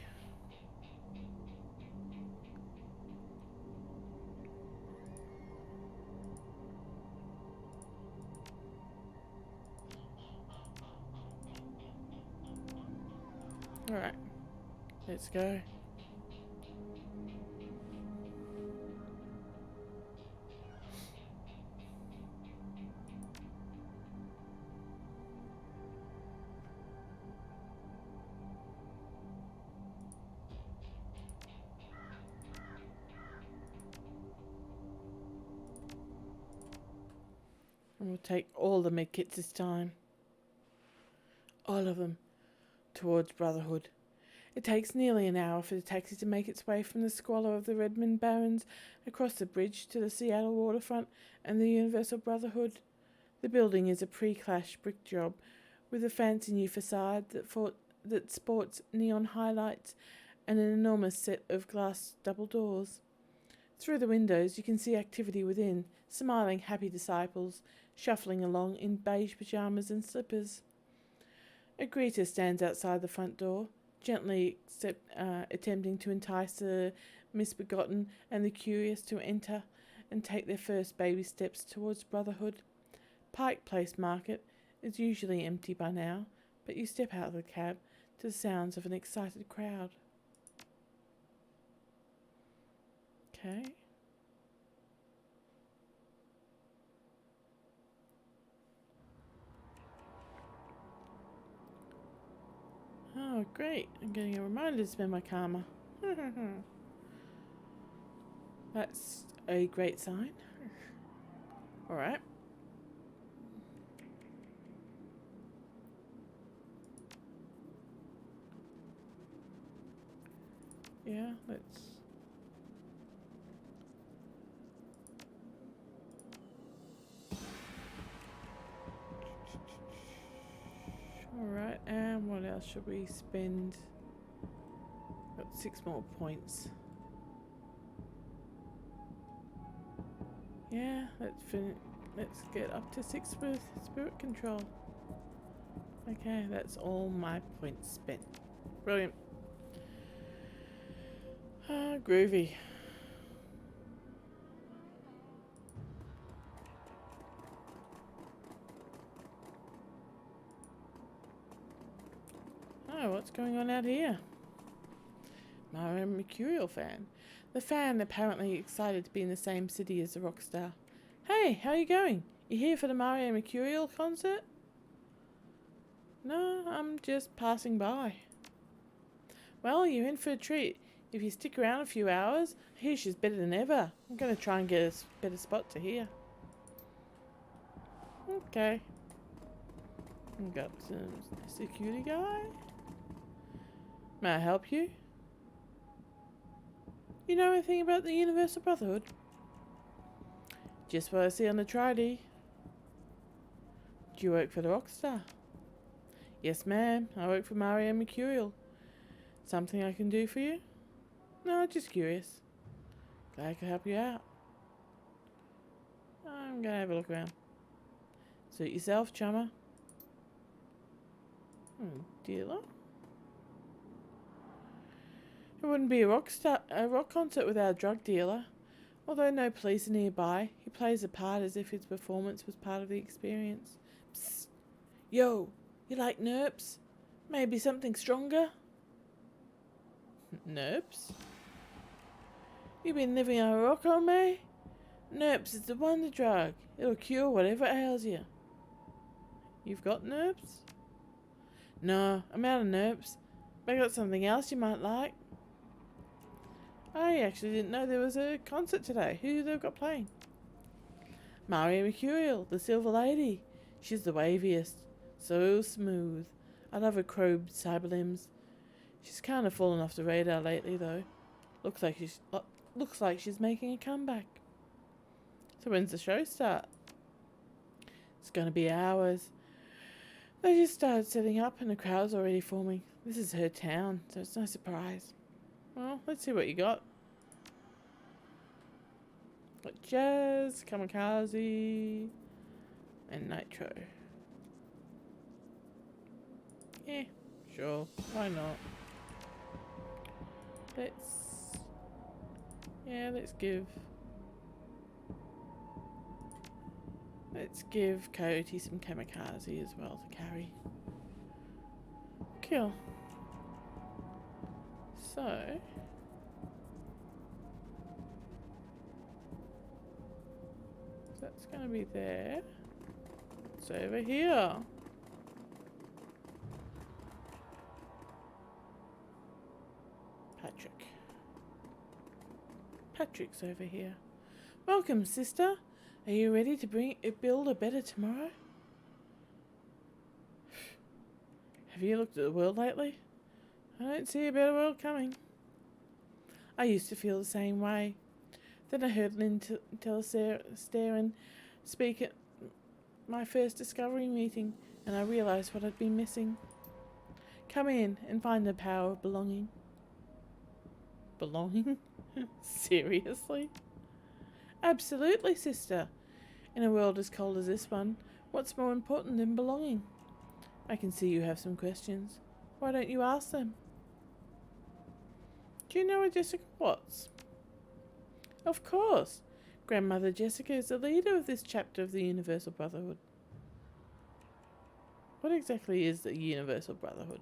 Alright, let's go. And we'll take all the medkits this time. All of them. Towards Brotherhood. It takes nearly an hour for the taxi to make its way from the squalor of the Redmond Barrens across the bridge to the Seattle waterfront and the Universal Brotherhood. The building is a pre-clash brick job with a fancy new facade that sports neon highlights and an enormous set of glass double doors. Through the windows you can see activity within, smiling happy disciples shuffling along in beige pyjamas and slippers. A greeter stands outside the front door, gently attempting to entice the misbegotten and the curious to enter and take their first baby steps towards Brotherhood. Pike Place Market is usually empty by now, but you step out of the cab to the sounds of an excited crowd. Okay. Oh, great. I'm getting a reminder to spend my karma. That's a great sign. Alright. Yeah, let's... Alright, and what else should we spend? Got 6 more points. Yeah, let's get up to 6 with spirit control. Okay, that's all my points spent. Brilliant. Ah, groovy. Oh, what's going on out here? Mario Mercurial fan. The fan apparently excited to be in the same city as the rock star. Hey, how are you going? You here for the Mario Mercurial concert? No, I'm just passing by. Well, you're in for a treat. If you stick around a few hours, I hear she's better than ever. I'm going to try and get a better spot to hear. Okay. We've got some security guy. May I help you? You know anything about the Universal Brotherhood? Just what I see on the Tridee. Do you work for the Rockstar? Yes, ma'am. I work for Mario Mercurial. Something I can do for you? No, just curious. Glad I could help you out. I'm gonna have a look around. Suit yourself, chummer. Dealer? It wouldn't be a rock concert without a drug dealer. Although no police are nearby, he plays a part as if his performance was part of the experience. Psst. Yo, you like nerps? Maybe something stronger? Nerps? You been living on a rock on me? Nerps is the wonder drug. It'll cure whatever ails you. You've got nerps? No, I'm out of nerps. But I got something else you might like. I actually didn't know there was a concert today. Who they've got playing? Mario Mercurial, the Silver Lady. She's the waviest. So smooth. I love her crowed cyber limbs. She's kind of fallen off the radar lately, though. Looks like she's making a comeback. So when's the show start? It's going to be hours. They just started setting up and the crowd's already forming. This is her town, so it's no surprise. Well, let's see what you got. Got Jazz, Kamikaze, and Nitro. Yeah, sure. Why not? Let's give Coyote some Kamikaze as well to carry. Cool. So, that's going to be there. It's over here. Patrick's over here. Welcome, sister. Are you ready to build a better tomorrow? Have you looked at the world lately? I don't see a better world coming. I used to feel the same way. Then I heard Lynn tell Starin speak at my first discovery meeting, and I realised what I'd been missing. Come in and find the power of belonging. Belonging? Seriously? Absolutely, sister. In a world as cold as this one, what's more important than belonging? I can see you have some questions. Why don't you ask them? Do you know a Jessica Watts? Of course. Grandmother Jessica is the leader of this chapter of the Universal Brotherhood. What exactly is the Universal Brotherhood?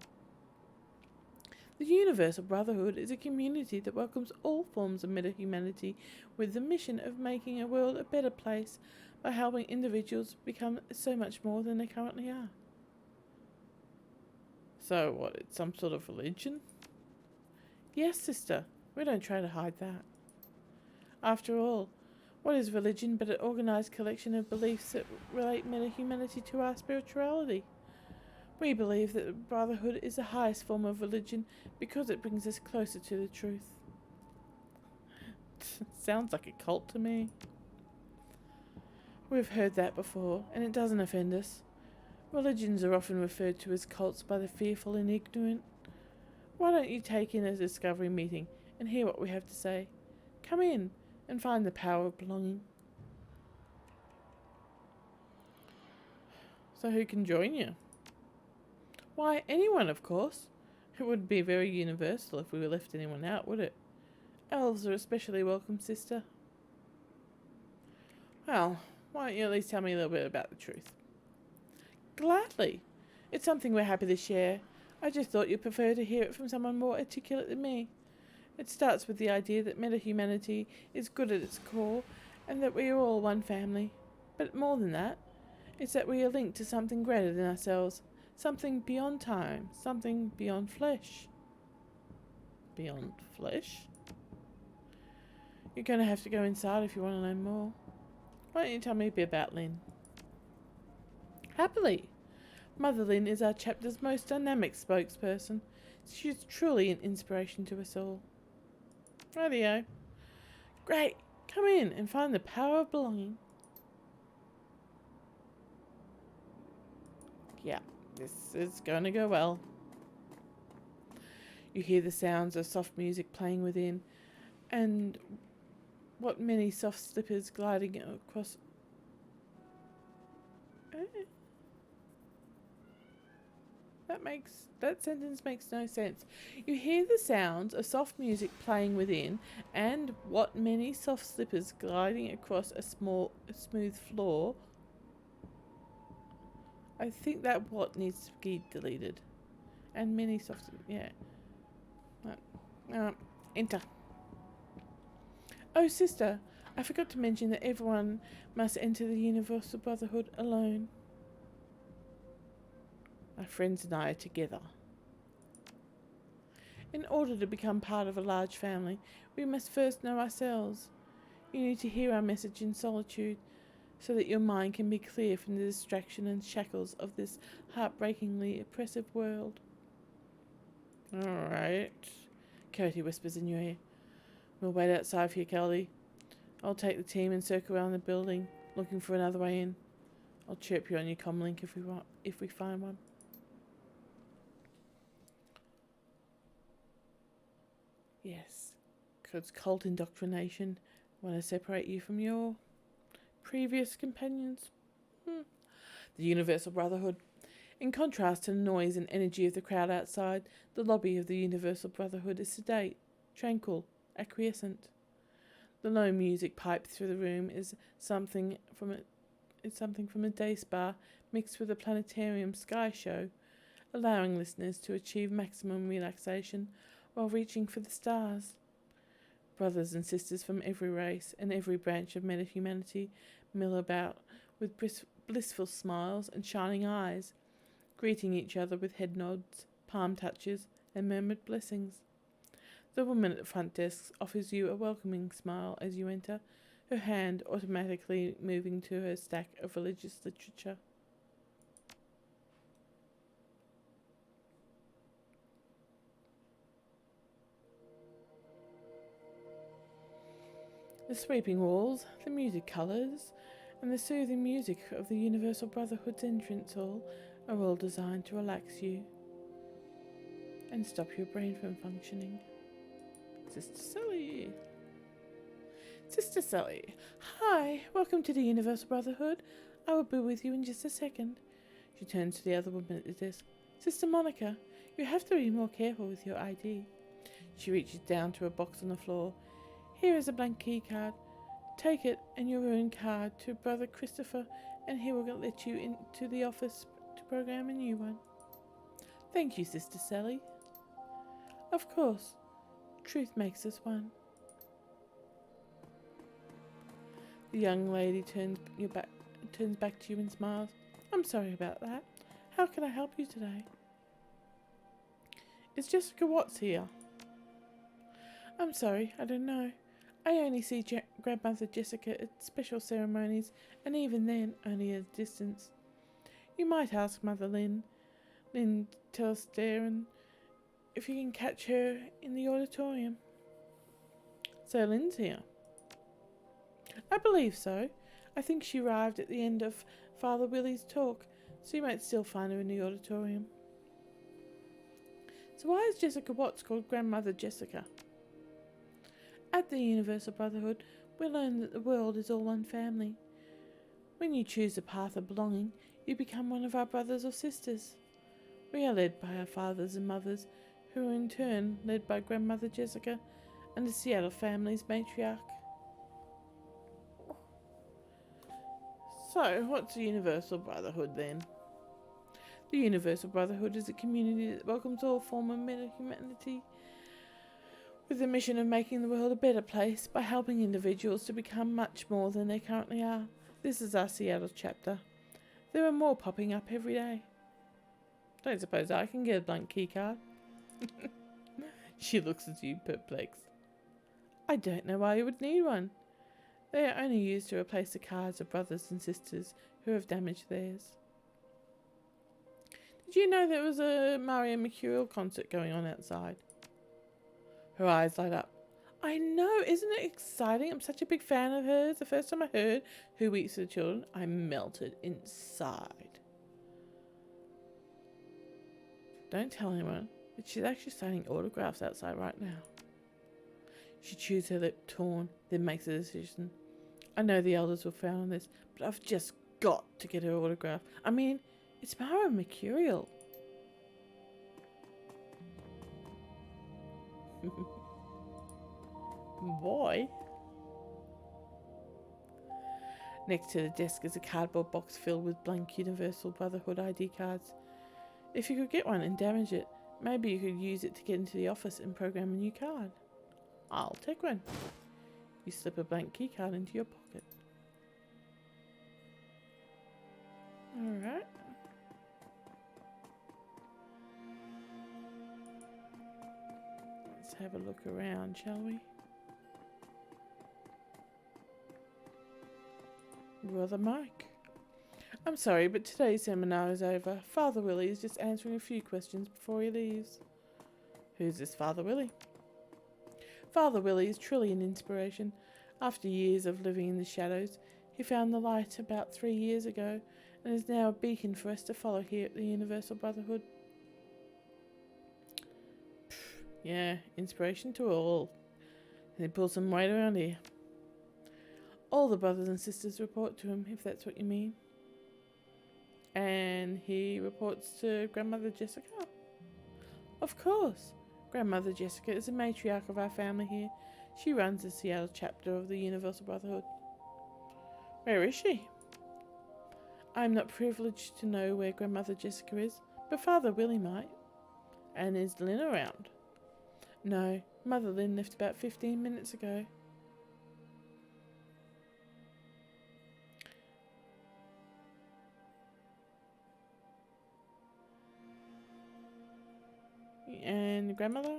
The Universal Brotherhood is a community that welcomes all forms of meta-humanity with the mission of making a world a better place by helping individuals become so much more than they currently are. So what, it's some sort of religion? Yes, sister. We don't try to hide that. After all, what is religion but an organised collection of beliefs that relate meta-humanity to our spirituality? We believe that the Brotherhood is the highest form of religion because it brings us closer to the truth. Sounds like a cult to me. We've heard that before, and it doesn't offend us. Religions are often referred to as cults by the fearful and ignorant. Why don't you take in a discovery meeting and hear what we have to say? Come in and find the power of belonging. So who can join you? Why, anyone, of course. It wouldn't be very universal if we left anyone out, would it? Elves are especially welcome, sister. Well, why don't you at least tell me a little bit about the truth? Gladly. It's something we're happy to share. I just thought you'd prefer to hear it from someone more articulate than me. It starts with the idea that meta-humanity is good at its core and that we are all one family. But more than that, it's that we are linked to something greater than ourselves. Something beyond time, something beyond flesh. Beyond flesh? You're going to have to go inside if you want to know more. Why don't you tell me a bit about Lynn? Happily. Mother Lynn is our chapter's most dynamic spokesperson. She's truly an inspiration to us all. Rightio. Great. Come in and find the power of belonging. Yeah. This is going to go well. You hear the sounds of soft music playing within, and what many soft slippers gliding across. That sentence makes no sense. You hear the sounds of soft music playing within, and what many soft slippers gliding across a smooth floor. I think that what needs to be deleted. And many soft... yeah. Enter. Oh, sister, I forgot to mention that everyone must enter the Universal Brotherhood alone. My friends and I are together. In order to become part of a large family, we must first know ourselves. You need to hear our message in solitude, so that your mind can be clear from the distraction and shackles of this heartbreakingly oppressive world. Alright. Cody whispers in your ear. We'll wait outside for you, Kelly. I'll take the team and circle around the building, looking for another way in. I'll chirp you on your comlink if we find one. Yes, because cult indoctrination want to separate you from your previous companions. The Universal Brotherhood. In contrast to the noise and energy of the crowd outside, the lobby of the Universal Brotherhood is sedate, tranquil, acquiescent. The low music piped through the room is something from a day spa mixed with a planetarium sky show, allowing listeners to achieve maximum relaxation while reaching for the stars. Brothers and sisters from every race and every branch of meta-humanity mill about with blissful smiles and shining eyes, greeting each other with head nods, palm touches, and murmured blessings. The woman at the front desk offers you a welcoming smile as you enter, her hand automatically moving to her stack of religious literature. The sweeping walls, the muted colours, and the soothing music of the Universal Brotherhood's entrance hall are all designed to relax you and stop your brain from functioning. Sister Sally. Sister Sally. Hi, welcome to the Universal Brotherhood. I will be with you in just a second. She turns to the other woman at the desk. Sister Monica, you have to be more careful with your ID. She reaches down to a box on the floor. Here is a blank key card. Take it and your own card to Brother Christopher, and he will let you into the office to program a new one. Thank you, Sister Sally. Of course. Truth makes us one. The young lady turns back to you and smiles. I'm sorry about that. How can I help you today? Is Jessica Watts here? I'm sorry, I don't know. I only see Grandmother Jessica at special ceremonies, and even then, only at a distance. You might ask Mother Lynn Telster, if you can catch her in the auditorium. So Lynn's here. I believe so. I think she arrived at the end of Father Willie's talk, so you might still find her in the auditorium. So why is Jessica Watts called Grandmother Jessica? At the Universal Brotherhood, we learn that the world is all one family. When you choose a path of belonging, you become one of our brothers or sisters. We are led by our fathers and mothers, who are in turn led by Grandmother Jessica and the Seattle family's matriarch. So, what's the Universal Brotherhood then? The Universal Brotherhood is a community that welcomes all forms of meta-humanity, with the mission of making the world a better place by helping individuals to become much more than they currently are. This is our Seattle chapter. There are more popping up every day. Don't suppose I can get a blank key card? She looks at you perplexed. I don't know why you would need one. They are only used to replace the cards of brothers and sisters who have damaged theirs. Did you know there was a Maria Mercurial concert going on outside? Her eyes light up. I know, isn't it exciting? I'm such a big fan of hers. The first time I heard Who Weeps for the Children, I melted inside. Don't tell anyone, but she's actually signing autographs outside right now. She chews her lip torn, then makes a decision. I know the elders will frown on this, but I've just got to get her autograph. I mean, it's Mara Mercurial. Boy. Next to the desk is a cardboard box filled with blank Universal Brotherhood ID cards. If you could get one and damage it, maybe you could use it to get into the office and program a new card. I'll take one. You slip a blank key card into your pocket. Alright. Let's have a look around, shall we? Brother Mike. I'm sorry, but today's seminar is over. Father Willie is just answering a few questions before he leaves. Who's this Father Willie? Father Willie is truly an inspiration. After years of living in the shadows, he found the light about 3 years ago and is now a beacon for us to follow here at the Universal Brotherhood. Yeah, inspiration to all. And he pulls some weight around here. All the brothers and sisters report to him, if that's what you mean. And he reports to Grandmother Jessica? Of course. Grandmother Jessica is the matriarch of our family here. She runs the Seattle chapter of the Universal Brotherhood. Where is she? I'm not privileged to know where Grandmother Jessica is, but Father Willie might. And is Lynn around? No, Mother Lynn left about 15 minutes ago. And grandmother?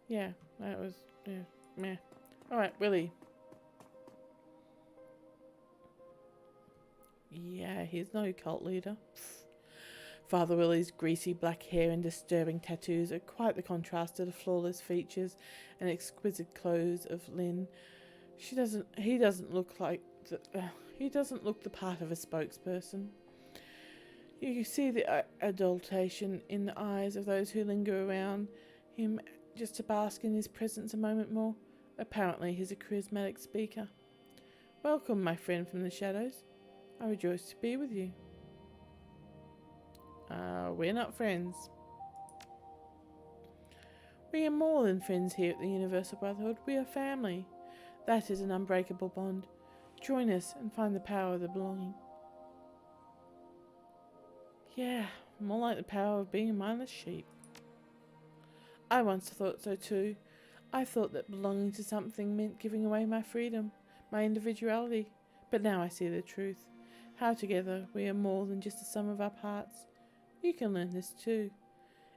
Yeah, that was, yeah, meh. Alright, Willie. Yeah, he's no cult leader. Father Willie's greasy black hair and disturbing tattoos are quite the contrast to the flawless features and exquisite clothes of Lynn. He doesn't look the part of a spokesperson. You see the adulation in the eyes of those who linger around him just to bask in his presence a moment more. Apparently he's a charismatic speaker. Welcome, my friend from the shadows. I rejoice to be with you. We're not friends. We are more than friends here at the Universal Brotherhood. We are family. That is an unbreakable bond. Join us and find the power of the belonging. Yeah, more like the power of being a mindless sheep. I once thought so too. I thought that belonging to something meant giving away my freedom, my individuality. But now I see the truth. How together we are more than just the sum of our parts. You can learn this too.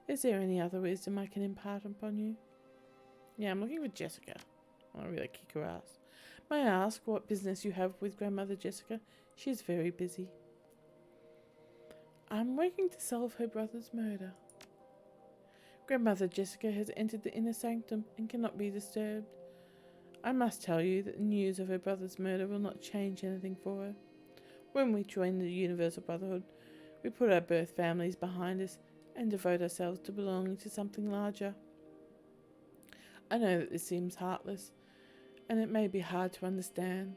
Is there any other wisdom I can impart upon you? Yeah, I'm looking for Jessica. I really kick her ass. May I ask what business you have with Grandmother Jessica? She's very busy. I'm working to solve her brother's murder. Grandmother Jessica has entered the inner sanctum and cannot be disturbed. I must tell you that the news of her brother's murder will not change anything for her. When we join the Universal Brotherhood, we put our birth families behind us and devote ourselves to belonging to something larger. I know that this seems heartless, and it may be hard to understand,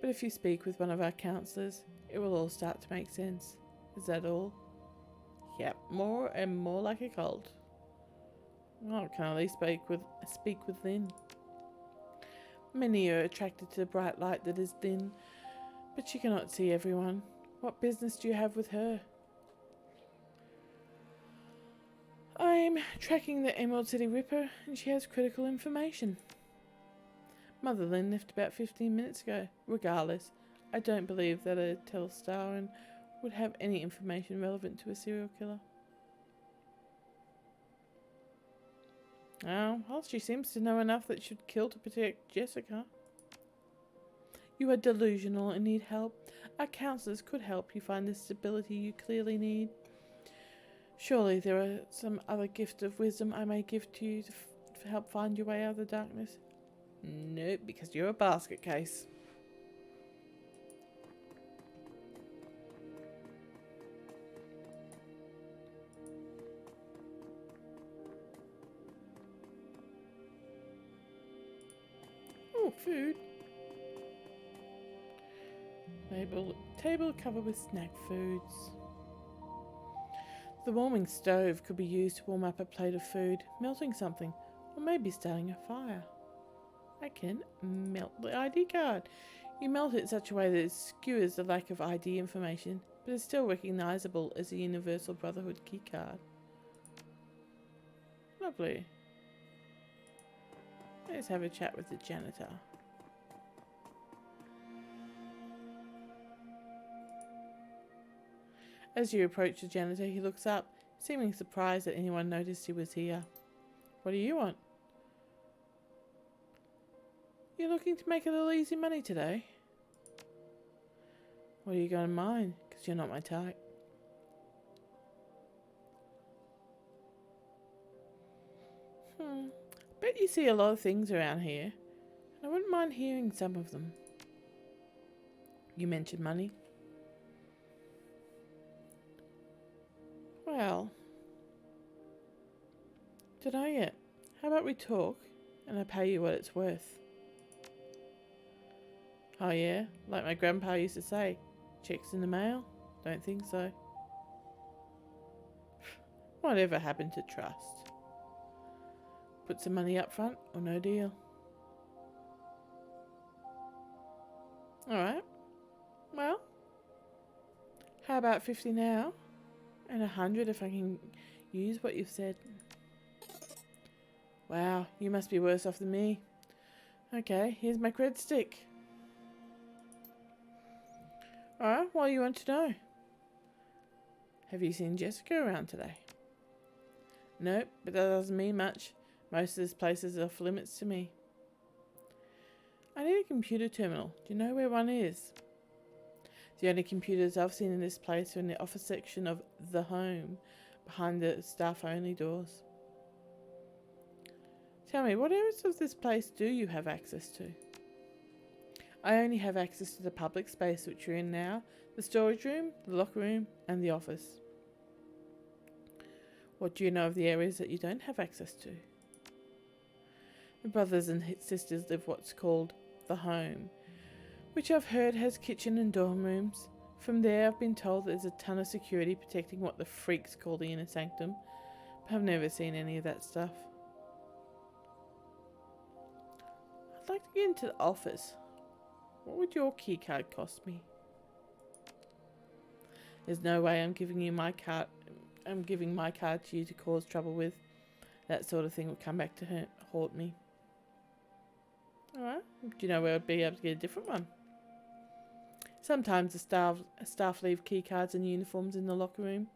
but if you speak with one of our counsellors, it will all start to make sense. Is that all? Yep, more and more like a cult. Oh, can I at least speak with Lynn? Many are attracted to the bright light that is Lynn, but she cannot see everyone. What business do you have with her? I'm tracking the Emerald City Ripper, and she has critical information. Mother Lynn left about 15 minutes ago. Regardless, I don't believe that a Telstaran would have any information relevant to a serial killer. Oh, well, she seems to know enough that she'd kill to protect Jessica. You are delusional and need help. Our counsellors could help you find the stability you clearly need. Surely there are some other gift of wisdom I may give to you to help find your way out of the darkness. Nope, because you're a basket case. Oh, food. Table covered with snack foods. The warming stove could be used to warm up a plate of food, melting something, or maybe starting a fire. I can melt the ID card. You melt it in such a way that it skewers the lack of ID information, but is still recognisable as a Universal Brotherhood keycard. Lovely. Let's have a chat with the janitor. As you approach the janitor, he looks up, seeming surprised that anyone noticed he was here. What do you want? You're looking to make a little easy money today? What are you going to mine? Because you're not my type. Bet you see a lot of things around here, and I wouldn't mind hearing some of them. You mentioned money. Well, don't know yet. How about we talk, and I pay you what it's worth? Oh yeah, like my grandpa used to say, checks in the mail? Don't think so. Whatever happened to trust? Put some money up front or no deal. Alright. Well, how about 50 now? And 100 if I can Use what you've said. Wow, you must be worse off than me. Okay, here's my cred stick. Alright, what do you want to know? Have you seen Jessica around today? Nope, but that doesn't mean much. Most of this place is off limits to me. I need a computer terminal. Do you know where one is? The only computers I've seen in this place are in the office section of the home, behind the staff-only doors. Tell me, what areas of this place do you have access to? I only have access to the public space which you're in now, the storage room, the locker room, and the office. What do you know of the areas that you don't have access to? My brothers and sisters live what's called the home, which I've heard has kitchen and dorm rooms. From there I've been told there's a ton of security protecting what the freaks call the inner sanctum, but I've never seen any of that stuff. I'd like to get into the office. What would your key card cost me? There's no way I'm giving my card to you to cause trouble with. That sort of thing would come back to haunt me. Alright, do you know where I'd be able to get a different one? Sometimes the staff leave key cards and uniforms in the locker room.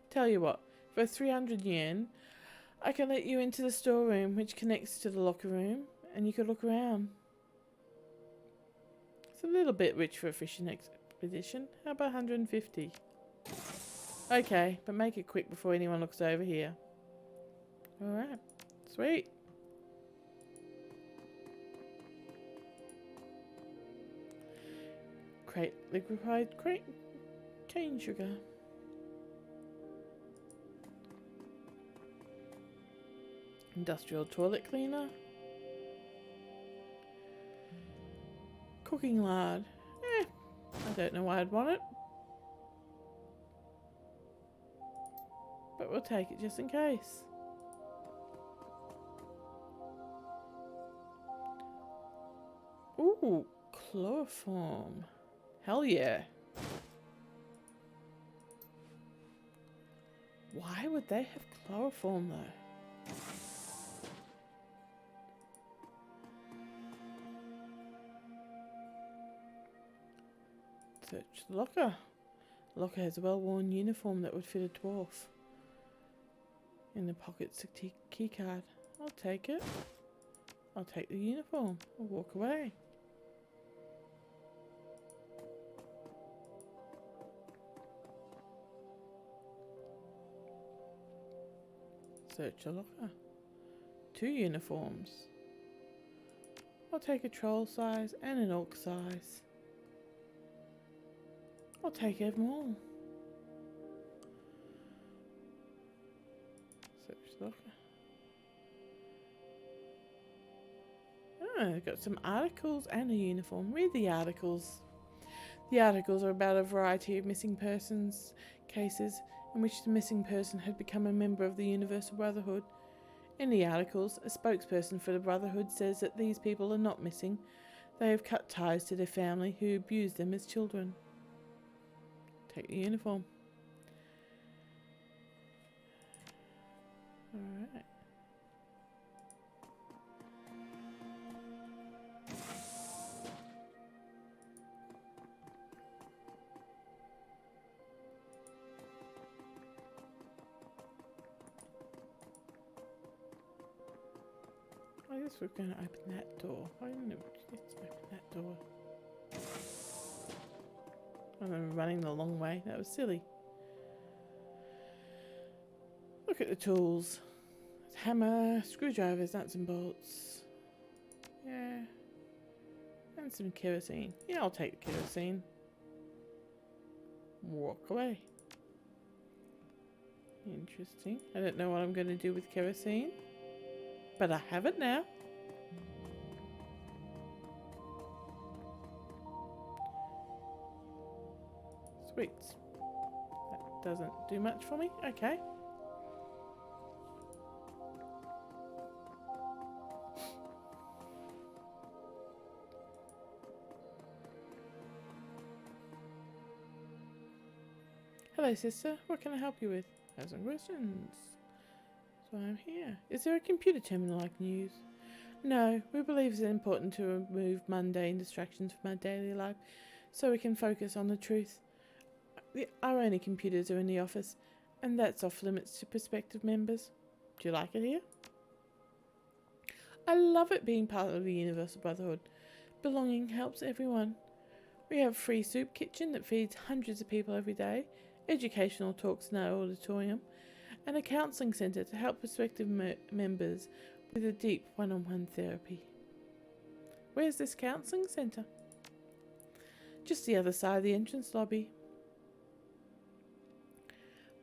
Tell you what, for 300 yen, I can let you into the storeroom which connects to the locker room, and you could look around. It's a little bit rich for a fishing expedition. How about 150? Okay, but make it quick before anyone looks over here. Alright, sweet. Crate liquefied cane sugar. Industrial toilet cleaner. Cooking lard. I don't know why I'd want it. But we'll take it just in case. Ooh, chloroform. Hell yeah. Why would they have chloroform though? Search the locker. The locker has a well-worn uniform that would fit a dwarf. In the pocket's a key card. I'll take it. I'll take the uniform. I'll walk away. Search a locker. 2 uniforms. I'll take a troll size and an orc size. I'll take them all. Search the locker. Oh, I've got some articles and a uniform. Read the articles. The articles are about a variety of missing persons cases in which the missing person had become a member of the Universal Brotherhood. In the articles, a spokesperson for the Brotherhood says that these people are not missing. They have cut ties to their family who abused them as children. Take the uniform. Alright. I guess we're going to open that door. Why didn't let's open that door? I'm running the long way. That was silly. Look at the tools. Hammer, screwdrivers, nuts and bolts. Yeah. And some kerosene. Yeah, I'll take the kerosene. Walk away. Interesting. I don't know what I'm going to do with kerosene. But I have it now. Sweet. That doesn't do much for me. Okay. Hello, sister. What can I help you with? have some questions. So I'm here. Is there a computer terminal I can use? No, we believe it's important to remove mundane distractions from our daily life so we can focus on the truth. Our only computers are in the office, and that's off limits to prospective members. Do you like it here? I love it being part of the Universal Brotherhood. Belonging helps everyone. We have a free soup kitchen that feeds hundreds of people every day, educational talks in our auditorium, and a counselling centre to help prospective members with a deep one-on-one therapy. Where's this counselling centre? Just the other side of the entrance lobby.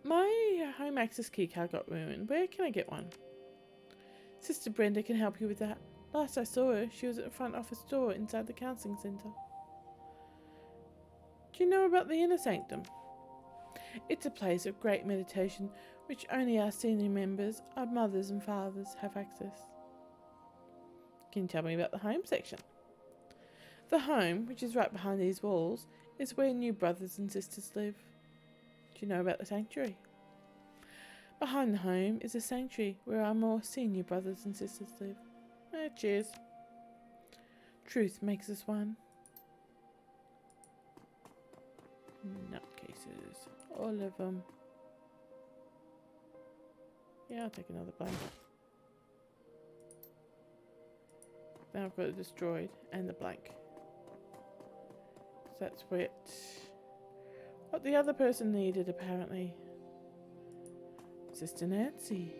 My home access keycard got ruined. Where can I get one? Sister Brenda can help you with that. Last I saw her, she was at the front office door inside the counselling centre. Do you know about the Inner Sanctum? It's a place of great meditation which only our senior members, our mothers and fathers, have access. Can you tell me about the home section? The home, which is right behind these walls, is where new brothers and sisters live. Do you know about the sanctuary? Behind the home is a sanctuary where our more senior brothers and sisters live. Cheers. Truth makes us one. Nutcases. All of them. Yeah, I'll take another blanket. Now I've got it destroyed and the blank. So that's what the other person needed, apparently. Sister Nancy.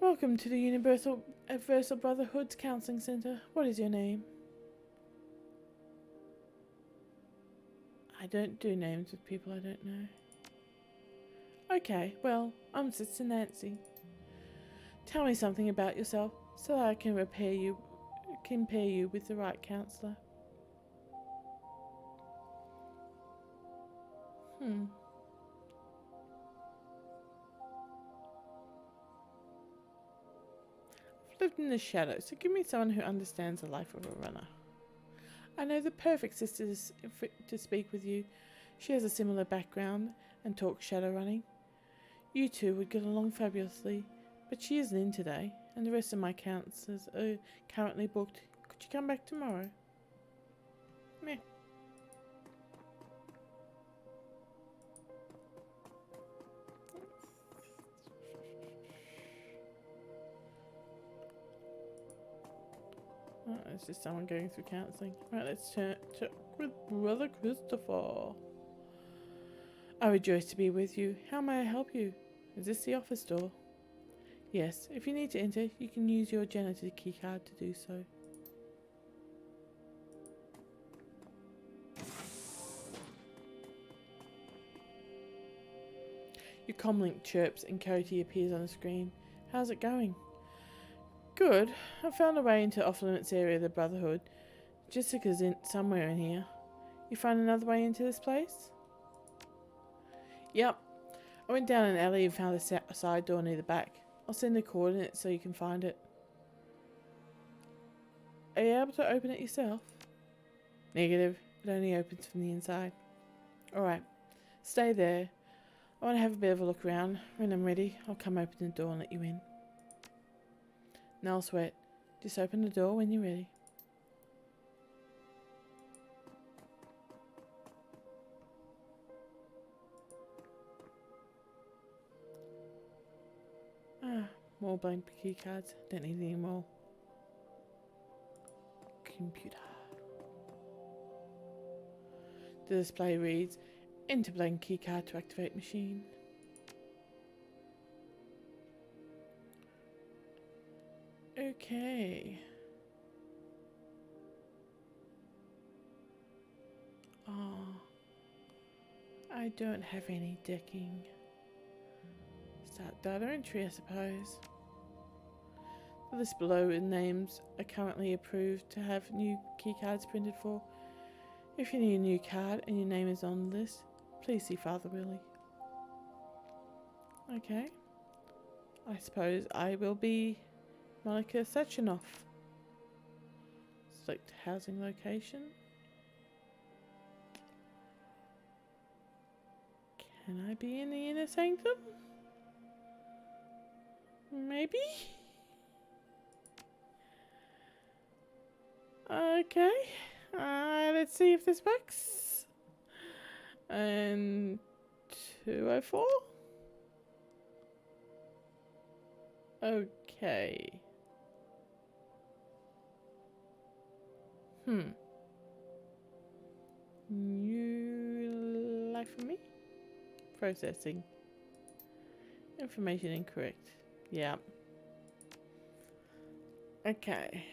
Welcome to the Universal Brotherhood's Counselling Centre. What is your name? I don't do names with people I don't know. Okay, well, I'm Sister Nancy. Tell me something about yourself so that I can compare you with the right counsellor. I've lived in the shadows, so give me someone who understands the life of a runner. I know the perfect sister to speak with you. She has a similar background and talks shadow running. You two would get along fabulously, but she isn't in today, and the rest of my counsellors are currently booked. Could you come back tomorrow? Meh. Oh, it's just someone going through counselling. Right, let's check with Brother Christopher. I rejoice to be with you. How may I help you? Is this the office door? Yes, if you need to enter, you can use your janitor keycard to do so. Your comlink chirps and Cody appears on the screen. How's it going? Good. I found a way into off-limits area of the Brotherhood. Jessica's somewhere in here. You find another way into this place? Yep. I went down an alley and found a side door near the back. I'll send the coordinates so you can find it. Are you able to open it yourself? Negative. It only opens from the inside. Alright. Stay there. I want to have a bit of a look around. When I'm ready, I'll come open the door and let you in. No sweat. Just open the door when you're ready. More blank key cards. Don't need any more. Computer. The display reads, enter blank key card to activate machine. Okay. I don't have any decking. Start data entry, I suppose. The list below with names are currently approved to have new keycards printed for. If you need a new card and your name is on the list, please see Father Willie. Okay. I suppose I will be Monica Sachinoff. Select housing location. Can I be in the inner sanctum? Maybe? Okay. Let's see if this works. And 204? Okay. New life for me? Processing. Information incorrect. Yeah. Okay.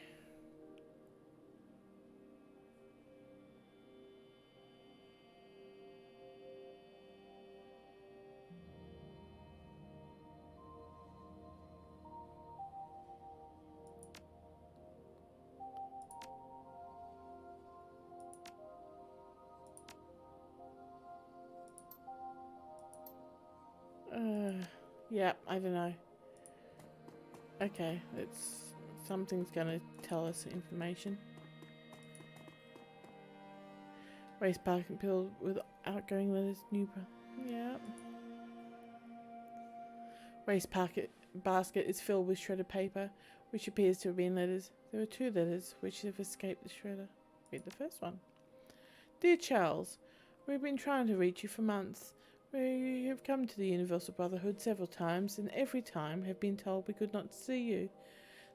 Yeah, I don't know. Okay, something's gonna tell us information. Waste basket filled with outgoing letters. Yeah. Waste basket is filled with shredded paper, which appears to have been letters. There are 2 letters which have escaped the shredder. Read the first one. Dear Charles, we've been trying to reach you for months. We have come to the Universal Brotherhood several times, and every time have been told we could not see you.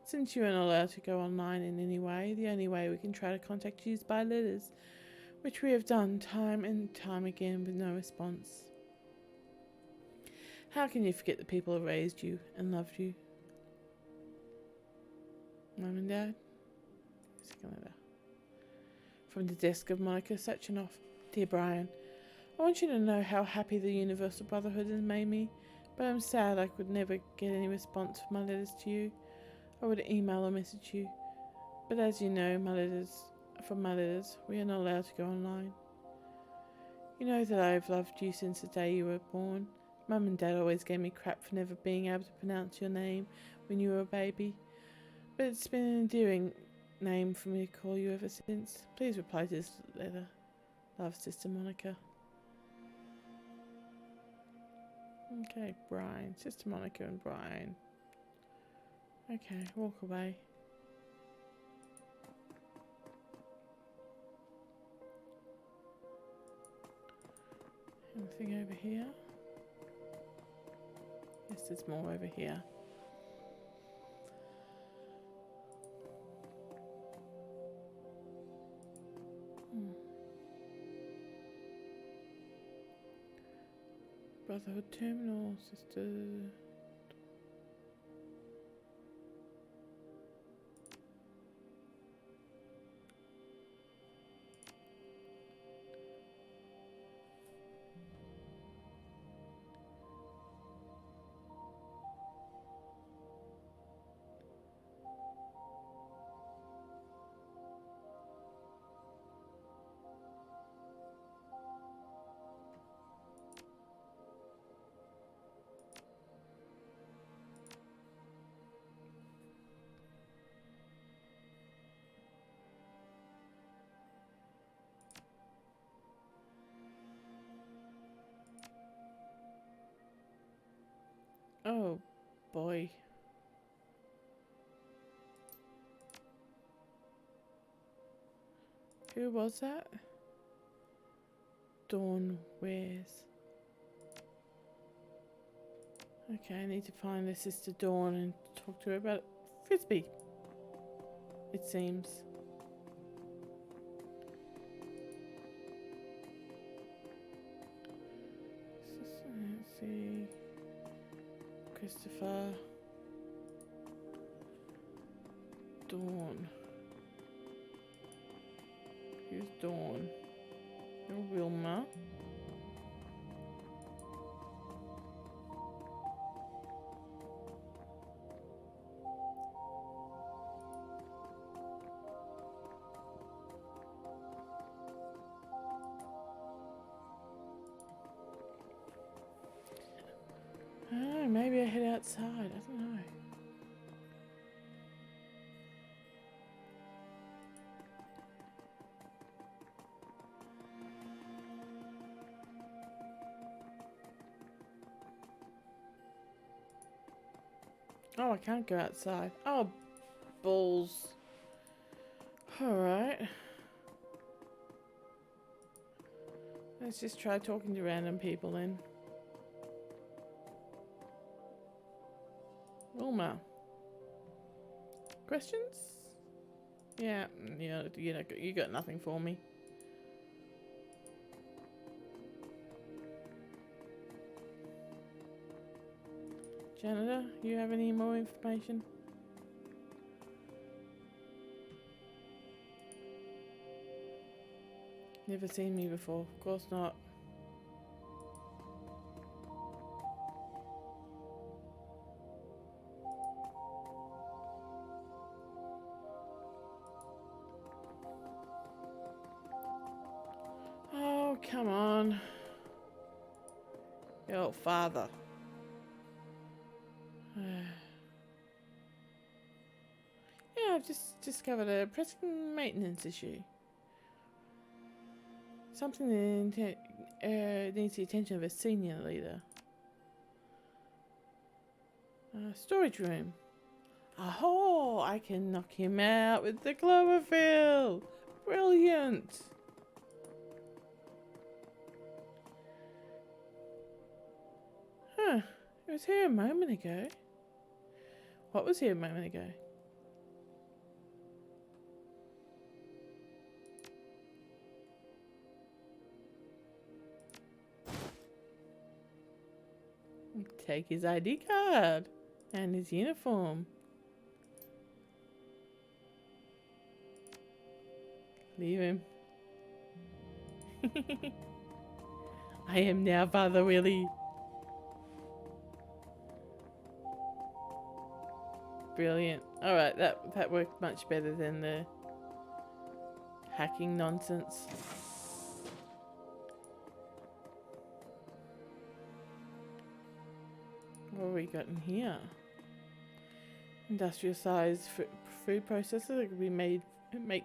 Since you are not allowed to go online in any way, the only way we can try to contact you is by letters, which we have done time and time again with no response. How can you forget the people who raised you and loved you? Mum and Dad? Second letter. From the desk of Monica Sachanoff. Dear Brian, I want you to know how happy the Universal Brotherhood has made me, but I'm sad I could never get any response from my letters to you. I would email or message you, but as you know, from my letters, we are not allowed to go online. You know that I have loved you since the day you were born. Mum and Dad always gave me crap for never being able to pronounce your name when you were a baby, but it's been an endearing name for me to call you ever since. Please reply to this letter. Love, Sister Monica. Okay, Brian. Sister Monica and Brian. Okay, walk away. Anything over here? Yes, there's more over here. Brotherhood Terminal, Sister... Oh, boy. Who was that? Dawn Wears. Okay, I need to find the Sister Dawn and talk to her about Frisbee. It seems. Let's see. Christopher. Dawn. Who's Dawn? You're Wilma. Oh, maybe I head outside. I don't know. Oh, I can't go outside. Oh, balls. Alright. Let's just try talking to random people then. Wilma. Questions? Yeah, you got nothing for me. Janitor, you have any more information? Never seen me before. Of course not. Oh, come on. Your father. Yeah, I've just discovered a pressing maintenance issue. Something that needs the attention of a senior leader. Storage room. Oh, I can knock him out with the chlorophyll. Brilliant. Huh. It was here a moment ago. What was here a moment ago? Take his ID card and his uniform. Leave him. I am now Father Willie. Brilliant. Alright, that worked much better than the hacking nonsense. What have we got in here? Industrial sized food processor that could be make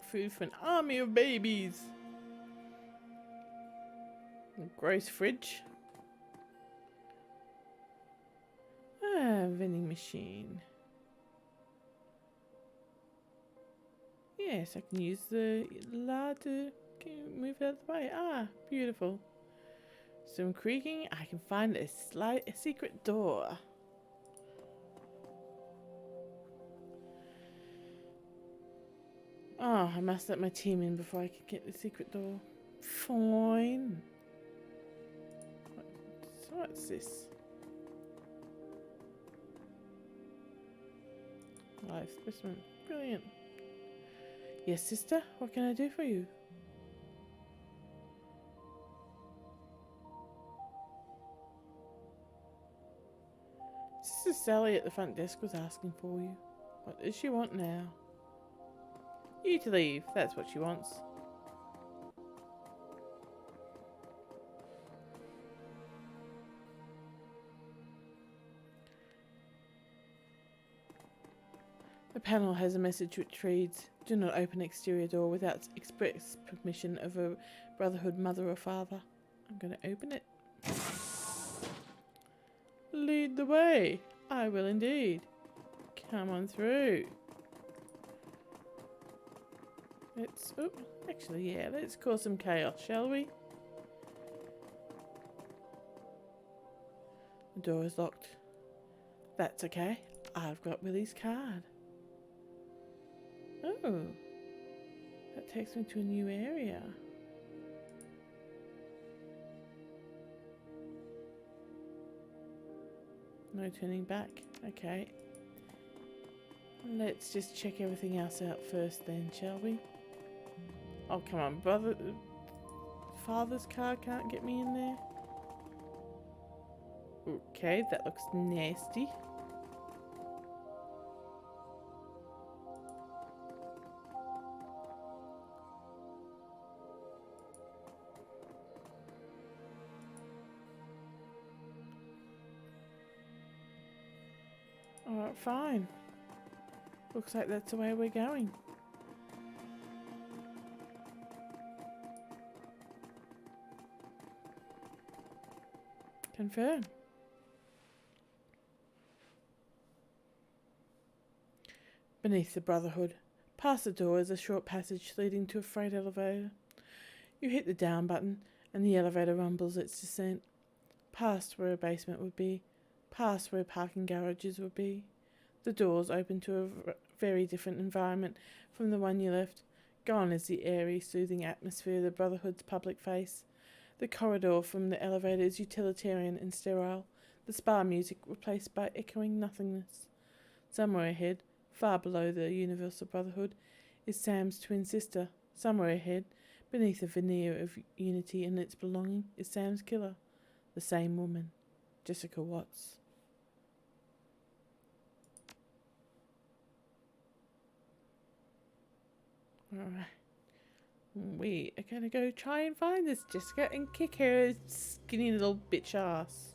food for an army of babies. A gross fridge. Vending machine. Yes, I can use the lard to move out of the way. Ah, beautiful. Some creaking. I can find a secret door. Oh, I must let my team in before I can get the secret door. Fine. What's this? Live specimen. Brilliant. Yes, sister? What can I do for you? Sister Sally at the front desk was asking for you. What does she want now? You to leave. That's what she wants. The panel has a message which reads, "Do not open exterior door without express permission of a brotherhood mother or father." I'm going to open it. Lead the way. I will indeed. Come on through. Let's cause some chaos, shall we? The door is locked. That's okay. I've got Willie's card. Oh, that takes me to a new area. No turning back. Okay. Let's just check everything else out first then, shall we? Oh, come on, brother. Father's car can't get me in there. Okay, that looks nasty. Alright, fine. Looks like that's the way we're going. Confirm. Beneath the Brotherhood. Past the door is a short passage leading to a freight elevator. You hit the down button, and the elevator rumbles its descent. Past where a basement would be. Past where parking garages would be. The doors open to a very different environment from the one you left. Gone is the airy, soothing atmosphere of the Brotherhood's public face. The corridor from the elevator is utilitarian and sterile, the spa music replaced by echoing nothingness. Somewhere ahead, far below the Universal Brotherhood, is Sam's twin sister. Somewhere ahead, beneath a veneer of unity and its belonging, is Sam's killer. The same woman, Jessica Watts. Alright. We are going to go try and find this Jessica and kick her skinny little bitch ass.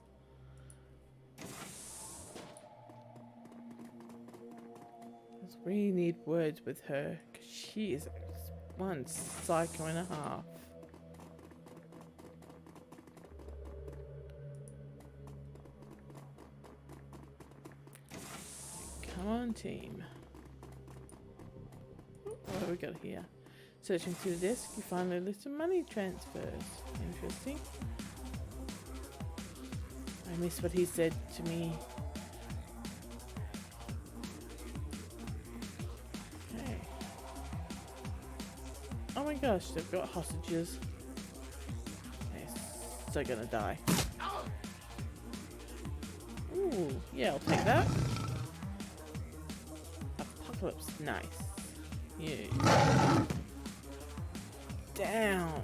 We need words with her, because she is one psycho and a half. Come on, team. What have we got here? Searching through the desk, you find a list of money transfers. Interesting. I missed what he said to me. Okay. Oh my gosh, they've got hostages. They're so gonna die. Ooh, yeah, I'll take that. Apocalypse, nice. Yeah. Down.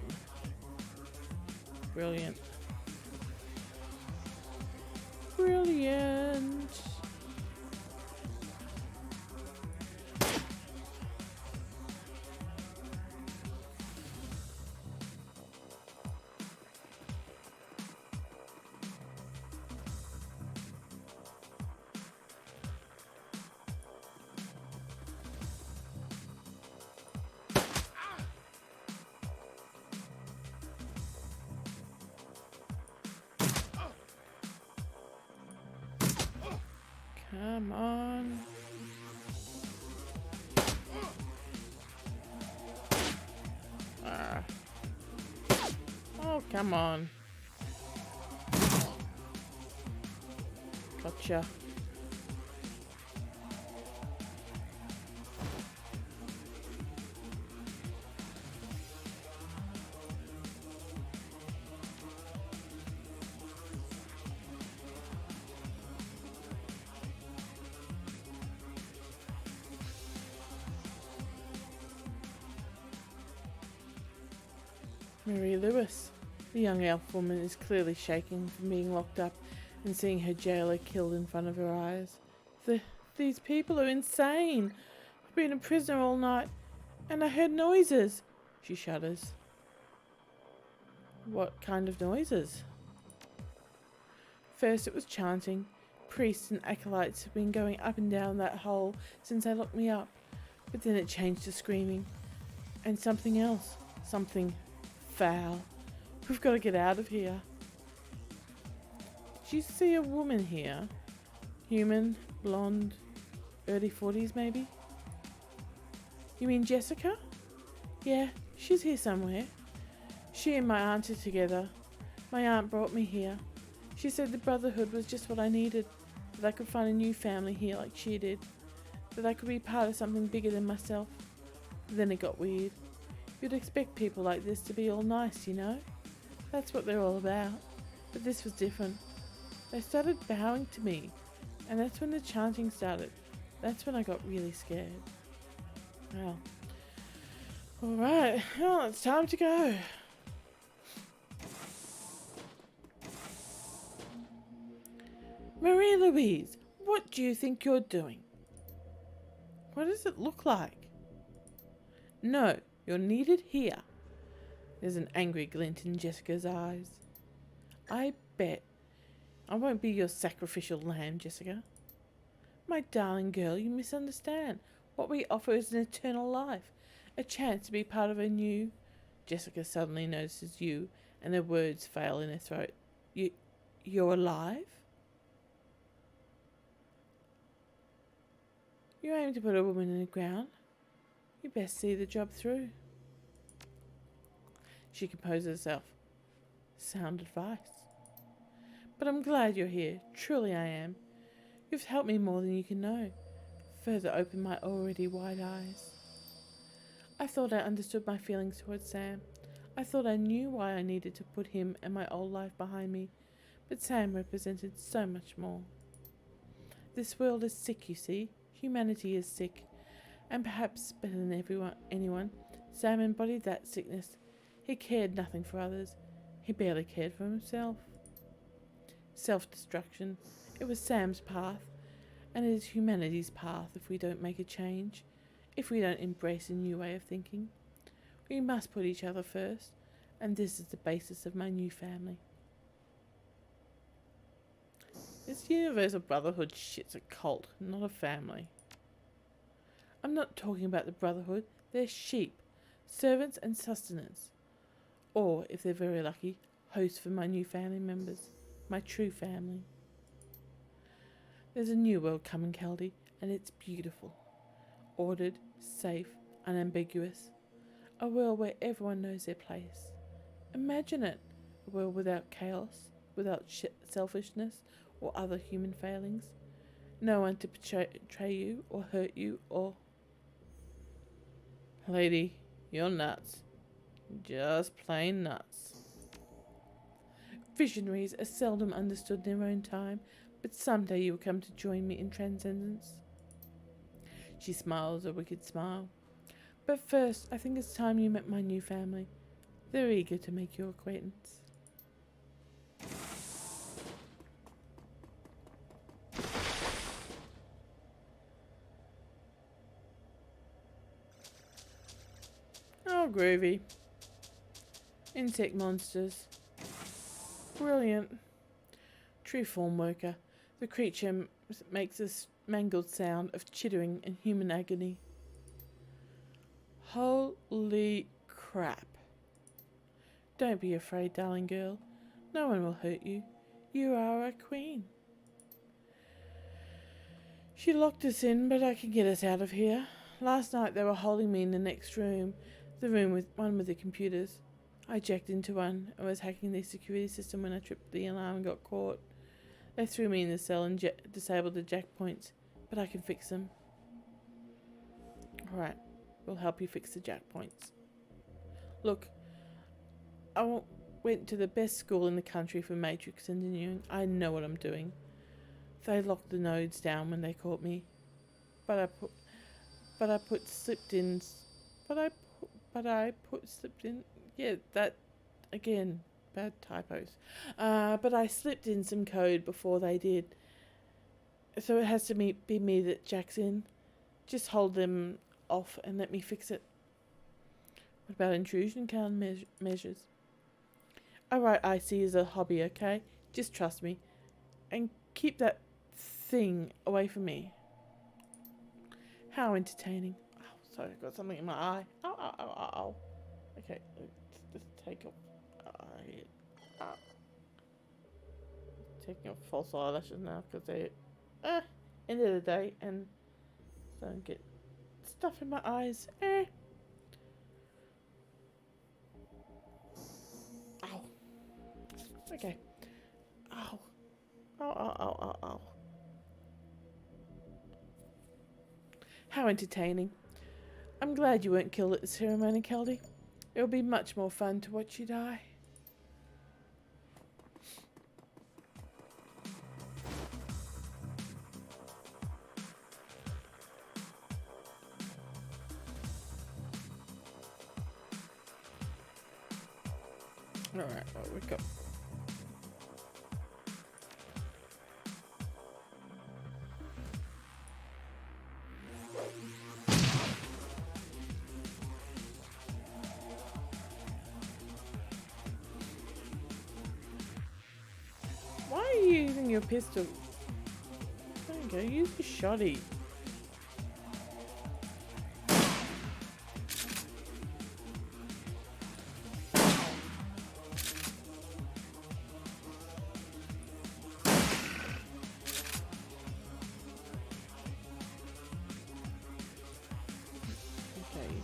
Brilliant. Brilliant. Come on. Ah. Oh, come on. Gotcha. Mary Lewis. The young elf woman is clearly shaking from being locked up and seeing her jailer killed in front of her eyes. These people are insane. I've been a prisoner all night, and I heard noises. She shudders. What kind of noises? First it was chanting. Priests and acolytes have been going up and down that hole since they locked me up. But then it changed to screaming. And something else. Something foul. We've got to get out of here. Did you see a woman here? Human, blonde, early 40s maybe? You mean Jessica? Yeah, she's here somewhere. She and my aunt are together. My aunt brought me here. She said the Brotherhood was just what I needed, that I could find a new family here like she did, that I could be part of something bigger than myself. Then it got weird. You'd expect people like this to be all nice, you know? That's what they're all about. But this was different. They started bowing to me, and that's when the chanting started. That's when I got really scared. Well, alright, well, it's time to go. Marie Louise, what do you think you're doing? What does it look like? No, you're needed here. There's an angry glint in Jessica's eyes. I bet. I won't be your sacrificial lamb, Jessica. My darling girl, you misunderstand. What we offer is an eternal life, a chance to be part of a new... Jessica suddenly notices you, and the words fail in her throat. You're alive? You aim to put a woman in the ground. You best see the job through. She composed herself. Sound advice. But I'm glad you're here. Truly I am. You've helped me more than you can know. Further opened my already wide eyes. I thought I understood my feelings towards Sam. I thought I knew why I needed to put him and my old life behind me. But Sam represented so much more. This world is sick, you see. Humanity is sick. And perhaps better than anyone, Sam embodied that sickness. He cared nothing for others. He barely cared for himself. Self-destruction. It was Sam's path, and it is humanity's path if we don't make a change, if we don't embrace a new way of thinking. We must put each other first, and this is the basis of my new family. This universal brotherhood shit's a cult, not a family. I'm not talking about the brotherhood. They're sheep, servants and sustenance. Or, if they're very lucky, hosts for my new family members. My true family. There's a new world coming, Keldy, and it's beautiful. Ordered, safe, unambiguous. A world where everyone knows their place. Imagine it. A world without chaos, without selfishness or other human failings. No one to betray you or hurt you or... Lady, you're nuts. Just plain nuts. Visionaries are seldom understood in their own time, but someday you will come to join me in transcendence. She smiles a wicked smile. But first, I think it's time you met my new family. They're eager to make your acquaintance. Oh, groovy. Insect monsters. Brilliant. True form worker. The creature makes a mangled sound of chittering and human agony. Holy crap. Don't be afraid, darling girl. No one will hurt you. You are a queen. She locked us in, but I can get us out of here. Last night they were holding me in the next room, the room with one with the computers. I jacked into one and was hacking the security system when I tripped the alarm and got caught. They threw me in the cell and disabled the jack points, but I can fix them. Alright, we'll help you fix the jack points. Look, I went to the best school in the country for matrix engineering. I know what I'm doing. They locked the nodes down when they caught me. But I put slipped in. Yeah, that again, bad typos. But I slipped in some code before they did. So it has to be me that jacks in. Just hold them off and let me fix it. What about intrusion measures? Alright, I see as a hobby, okay? Just trust me. And keep that thing away from me. How entertaining. Oh, sorry, I've got something in my eye. Ow, ow, ow, ow, ow. Okay, let's just take off. Taking off false eyelashes now because they end of the day and don't get stuff in my eyes. Ow. Okay. Ow. Ow, ow, ow, ow, ow. How entertaining. I'm glad you weren't killed at the ceremony, Keldy. It'll be much more fun to watch you die. Alright, what we got? Why are you using your pistol? There you go, use your shotty.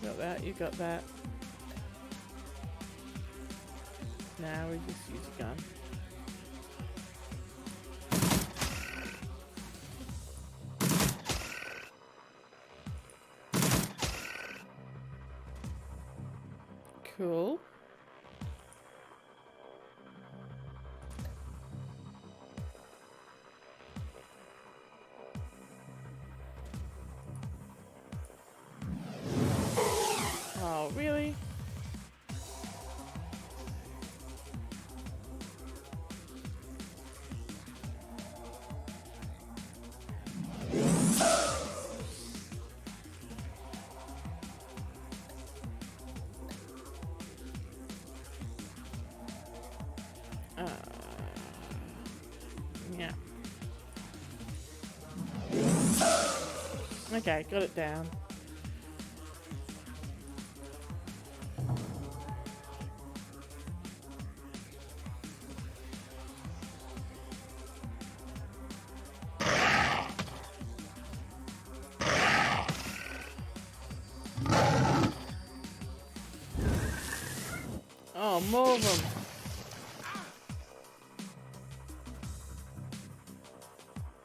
got that, you got that. Now we just use a gun. Cool. Oh, really? Yeah. Okay, got it down. Oh, more of them.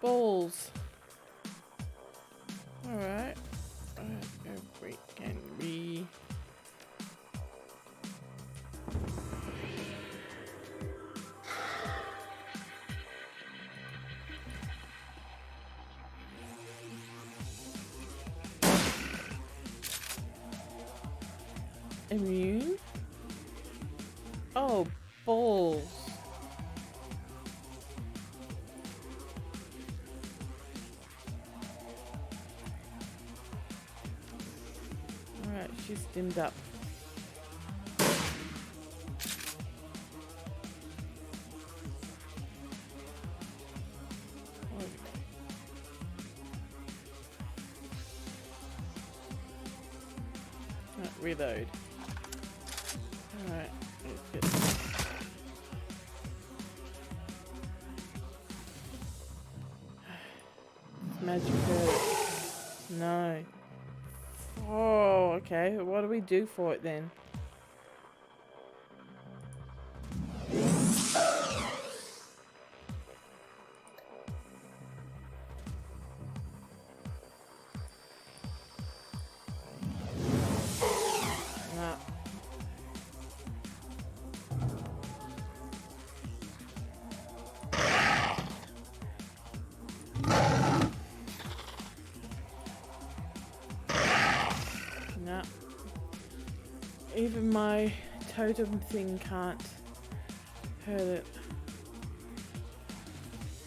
Balls. Alright. Every can be. Immune? Oh, balls. Alright, she's stimmed up. Reload. Alright, let's get magic herb. No. Oh, okay. What do we do for it then? No. No. Even my totem thing can't hurt it.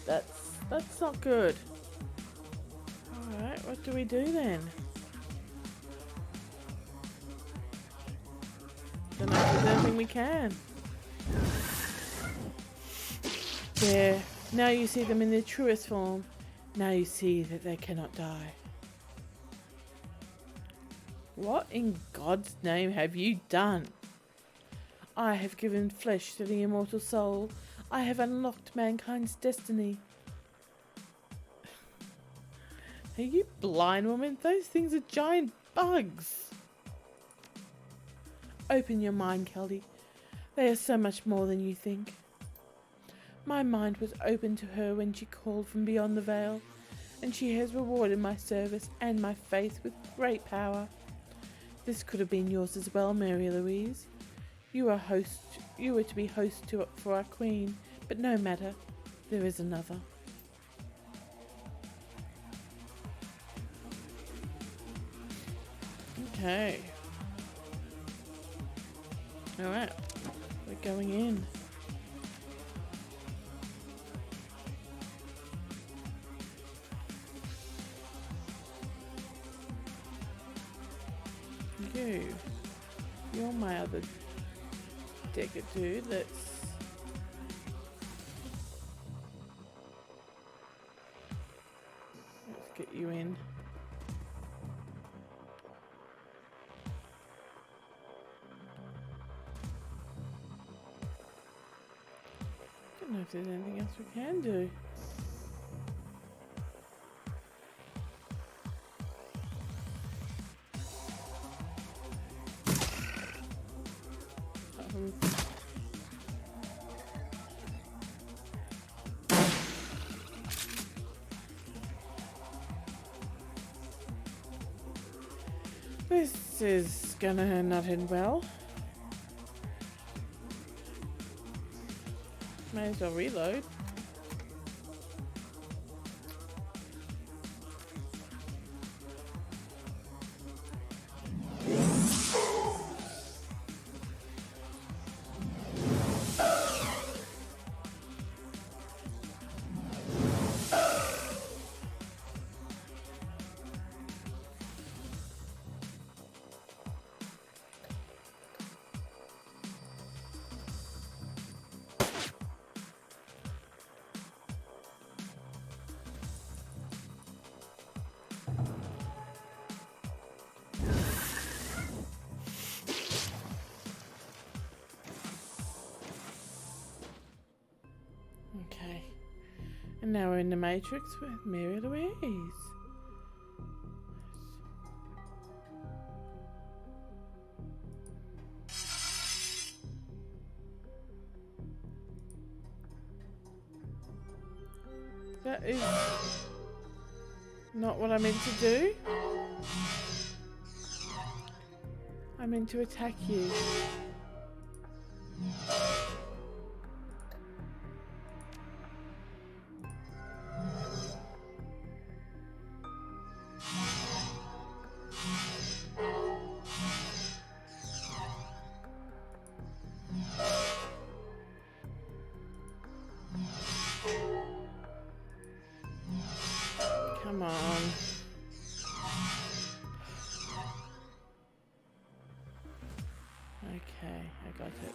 That's not good. Alright, what do we do then? Don't know if there's anything we can. There. Now you see them in their truest form. Now you see that they cannot die. What in God's name have you done? I have given flesh to the immortal soul. I have unlocked mankind's destiny. Are you blind, woman? Those things are giant bugs. Open your mind, Kelly. They are so much more than you think. My mind was open to her when she called from beyond the veil, and she has rewarded my service and my faith with great power. This could have been yours as well, Mary Louise. You were to be host for our queen, but no matter. There is another. Okay. Alright. We're going in. You're my other decker dude. Let's get you in. Don't know if there's anything else we can do. This is gonna not end well. May as well reload. Okay. And now we're in the Matrix with Mary Louise. That is not what I meant to do. I meant to attack you. Come on. Okay, I got it.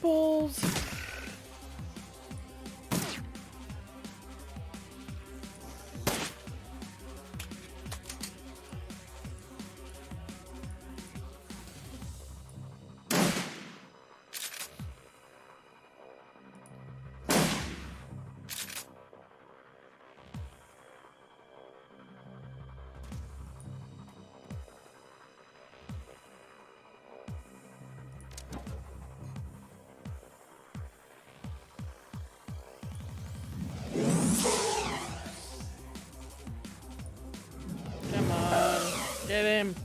Balls. Come on. Get him.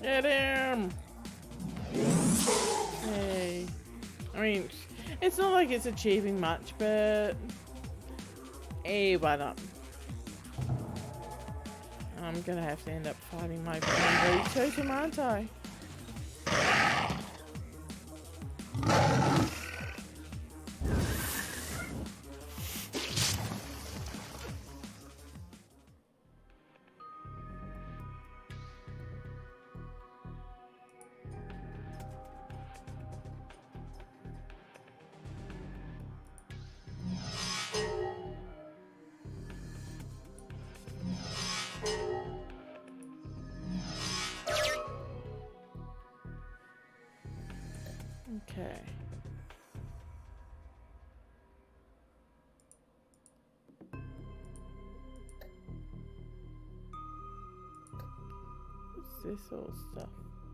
Get him. Hey. I mean, it's not like it's achieving much, but hey, why not? I'm gonna have to end up fighting my friend Totem, aren't I? Okay. What's this all stuff?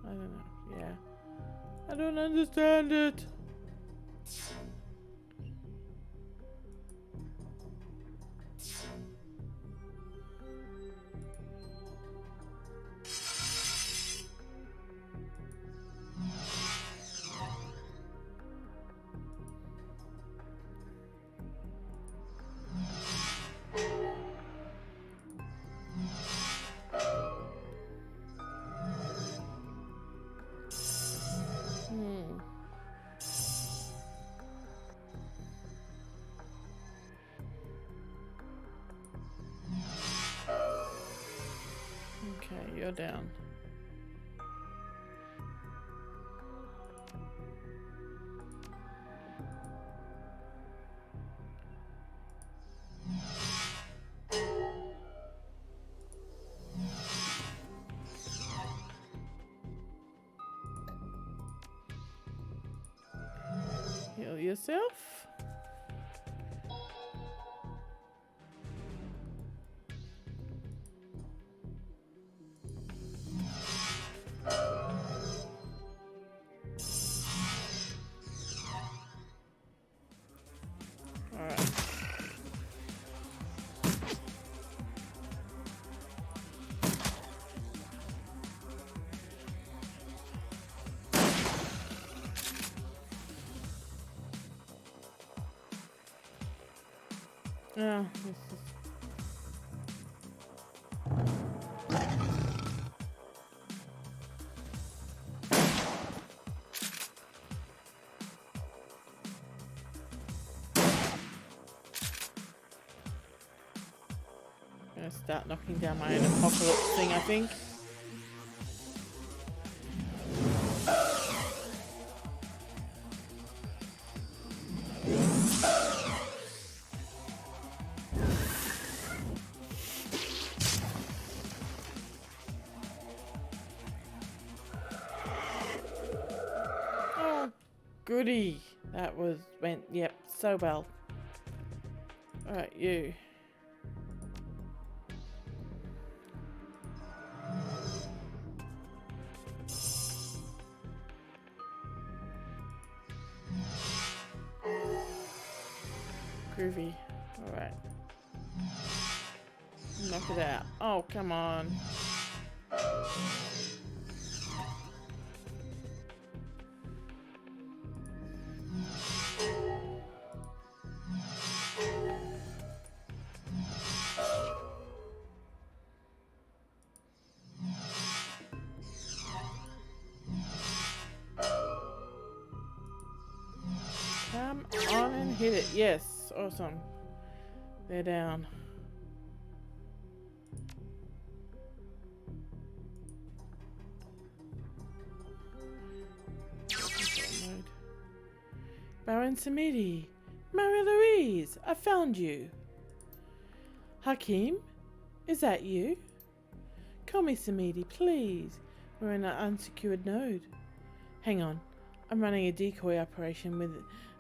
I don't know. Yeah. I don't understand it. Hmm. Okay, you're down. Heal yourself. Alright. Oh, this is... I'm gonna start knocking down my own apocalypse thing, I think. Oh, goody. That went, yep, so well. Alright, you. Groovy. Alright. Knock it out. Oh, come on. Come on and hit it. Yes. Awesome. They're down. Baron Samedi. Marie-Louise, I found you. Hakim? Is that you? Call me Samedi, please. We're in an unsecured node. Hang on. I'm running a decoy operation with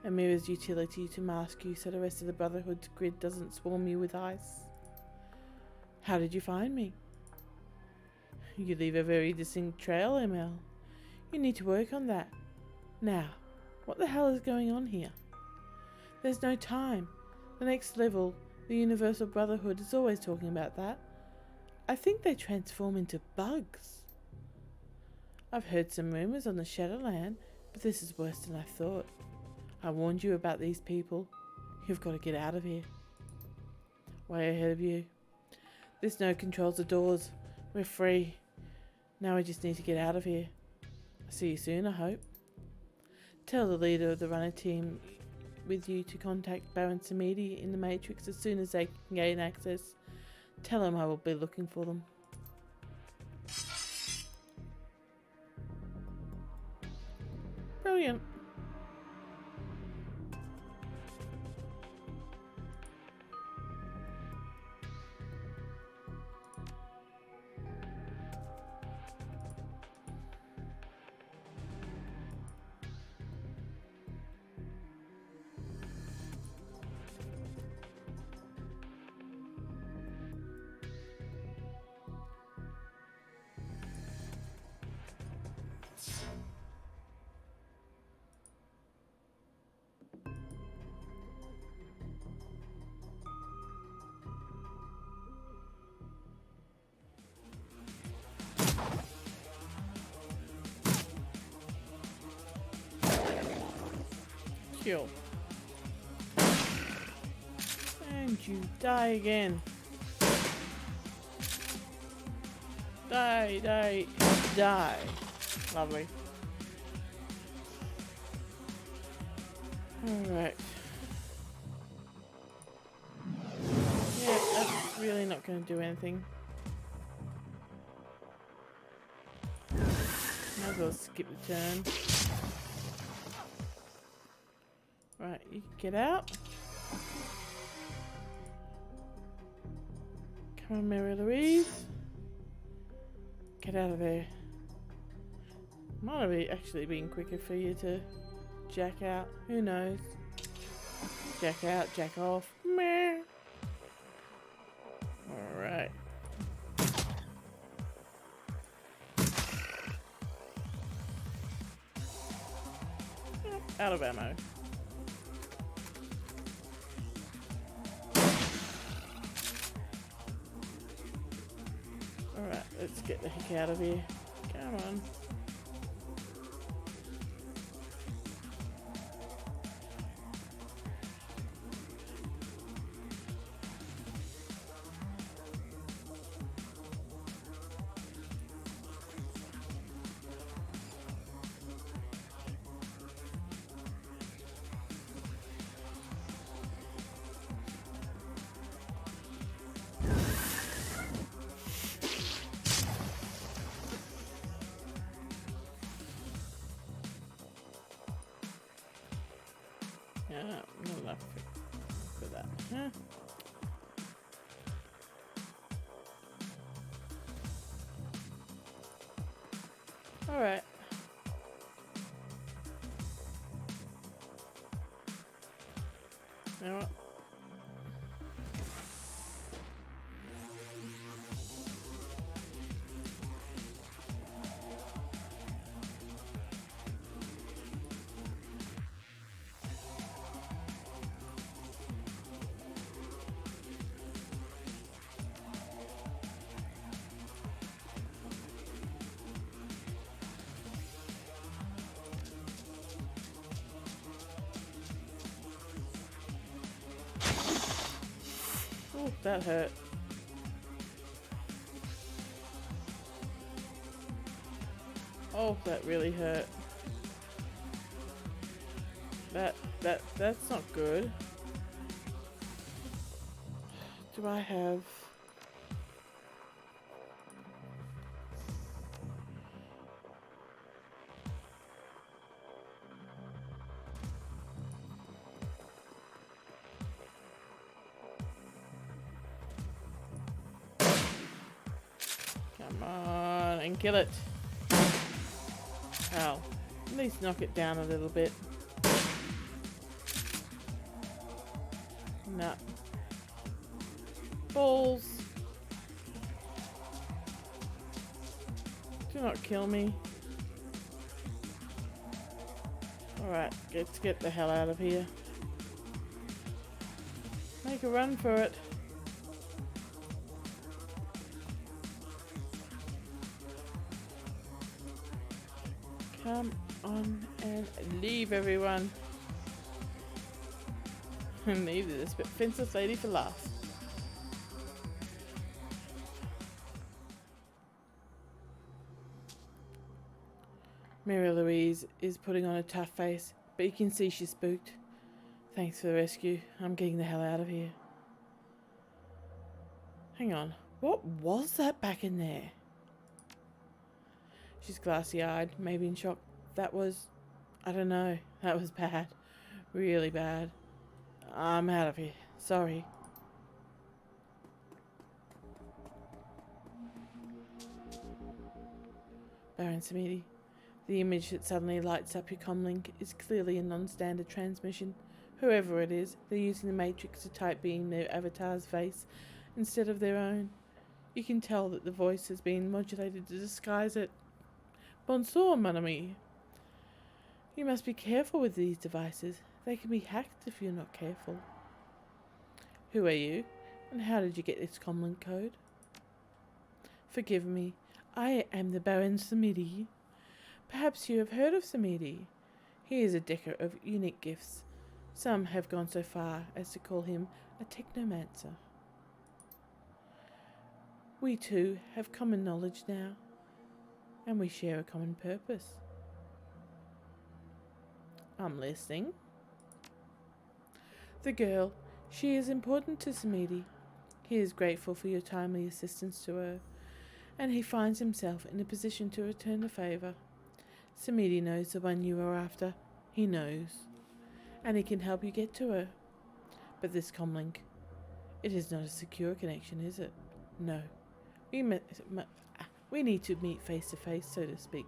Amira's utility to mask you so the rest of the Brotherhood's grid doesn't swarm you with ice. How did you find me? You leave a very distinct trail, ML. You need to work on that. Now, what the hell is going on here? There's no time. The next level, the Universal Brotherhood, is always talking about that. I think they transform into bugs. I've heard some rumors on the Shadowland, but this is worse than I thought. I warned you about these people. You've got to get out of here. Way ahead of you. This node controls the doors. We're free. Now we just need to get out of here. See you soon, I hope. Tell the leader of the runner team with you to contact Baron Samedi in the Matrix as soon as they can gain access. Tell him I will be looking for them. Brilliant. Heal. And you die again. Die, die, die. Lovely. Alright. Yeah, that's really not going to do anything. Might as well skip the turn. Right, you can get out. Come on, Mary Louise. Get out of there. Might have actually been quicker for you to jack out. Who knows? Jack out, jack off. Meh. Alright. Out of ammo. Alright, let's get the heck out of here. Come on. Yeah, not enough for that, huh? Alright. You know what? Oh, that hurt. Oh, that really hurt. That's not good. Do I have... Come on, and kill it. Ow. At least knock it down a little bit. Nah. Balls. Do not kill me. Alright, let's get the hell out of here. Make a run for it. Come on and leave, everyone. Neither this but fenceless lady for last. Mary Louise is putting on a tough face, but you can see she's spooked. Thanks for the rescue. I'm getting the hell out of here. Hang on. What was that back in there? She's glassy-eyed, maybe in shock. That was... I don't know. That was bad. Really bad. I'm out of here. Sorry. Baron Samedi. The image that suddenly lights up your comlink is clearly a non-standard transmission. Whoever it is, they're using the Matrix to type beam their avatar's face instead of their own. You can tell that the voice has been modulated to disguise it. Bonsoir, mon ami. You must be careful with these devices. They can be hacked if you're not careful. Who are you? And how did you get this comlink code? Forgive me. I am the Baron Samedi. Perhaps you have heard of Samedi. He is a decker of unique gifts. Some have gone so far as to call him a technomancer. We two have common knowledge now, and we share a common purpose. I'm listening. The girl, she is important to Samidi. He is grateful for your timely assistance to her, and he finds himself in a position to return the favour. Samidi knows the one you are after. He knows. And he can help you get to her. But this comlink, it is not a secure connection, is it? No. We need to meet face to face, so to speak,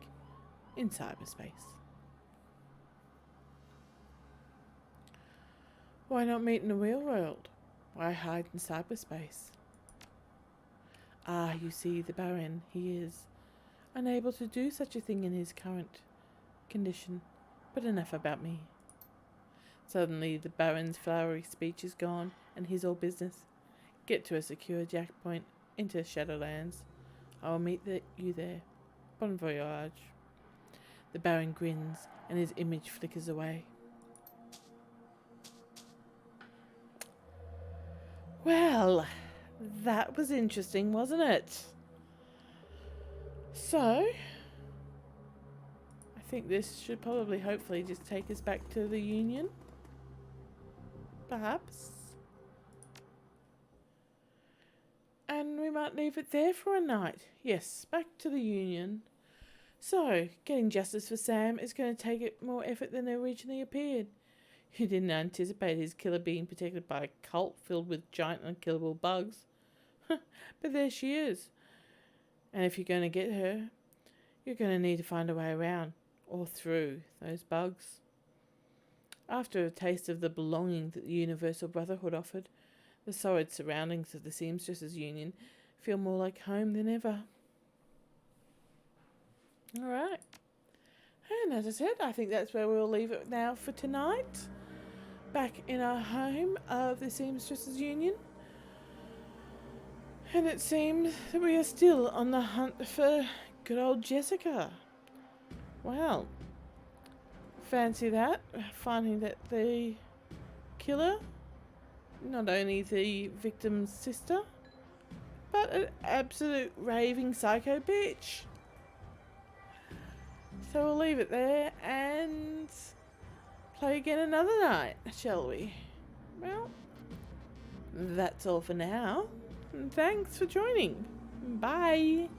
in cyberspace. Why not meet in the real world? Why hide in cyberspace? Ah, you see, the Baron, he is unable to do such a thing in his current condition. But enough about me. Suddenly, the Baron's flowery speech is gone, and he's all business. Get to a secure jack point into Shadowlands. I will meet you there. Bon voyage. The Baron grins, and his image flickers away. Well, that was interesting, wasn't it? So, I think this should probably, hopefully, just take us back to the Union. Perhaps. And we might leave it there for a night. Yes, back to the Union. So, getting justice for Sam is going to take more effort than originally appeared. You didn't anticipate his killer being protected by a cult filled with giant unkillable bugs. But there she is. And if you're going to get her, you're going to need to find a way around, or through, those bugs. After a taste of the belonging that the Universal Brotherhood offered, the sordid surroundings of the Seamstresses Union feel more like home than ever. Alright. And as I said, I think that's where we'll leave it now for tonight. Back in our home of the Seamstresses Union. And it seems that we are still on the hunt for good old Jessica. Well, fancy that. Finding that the killer, not only the victim's sister, but an absolute raving psycho bitch. So we'll leave it there and play again another night, shall we? Well, that's all for now. Thanks for joining. Bye.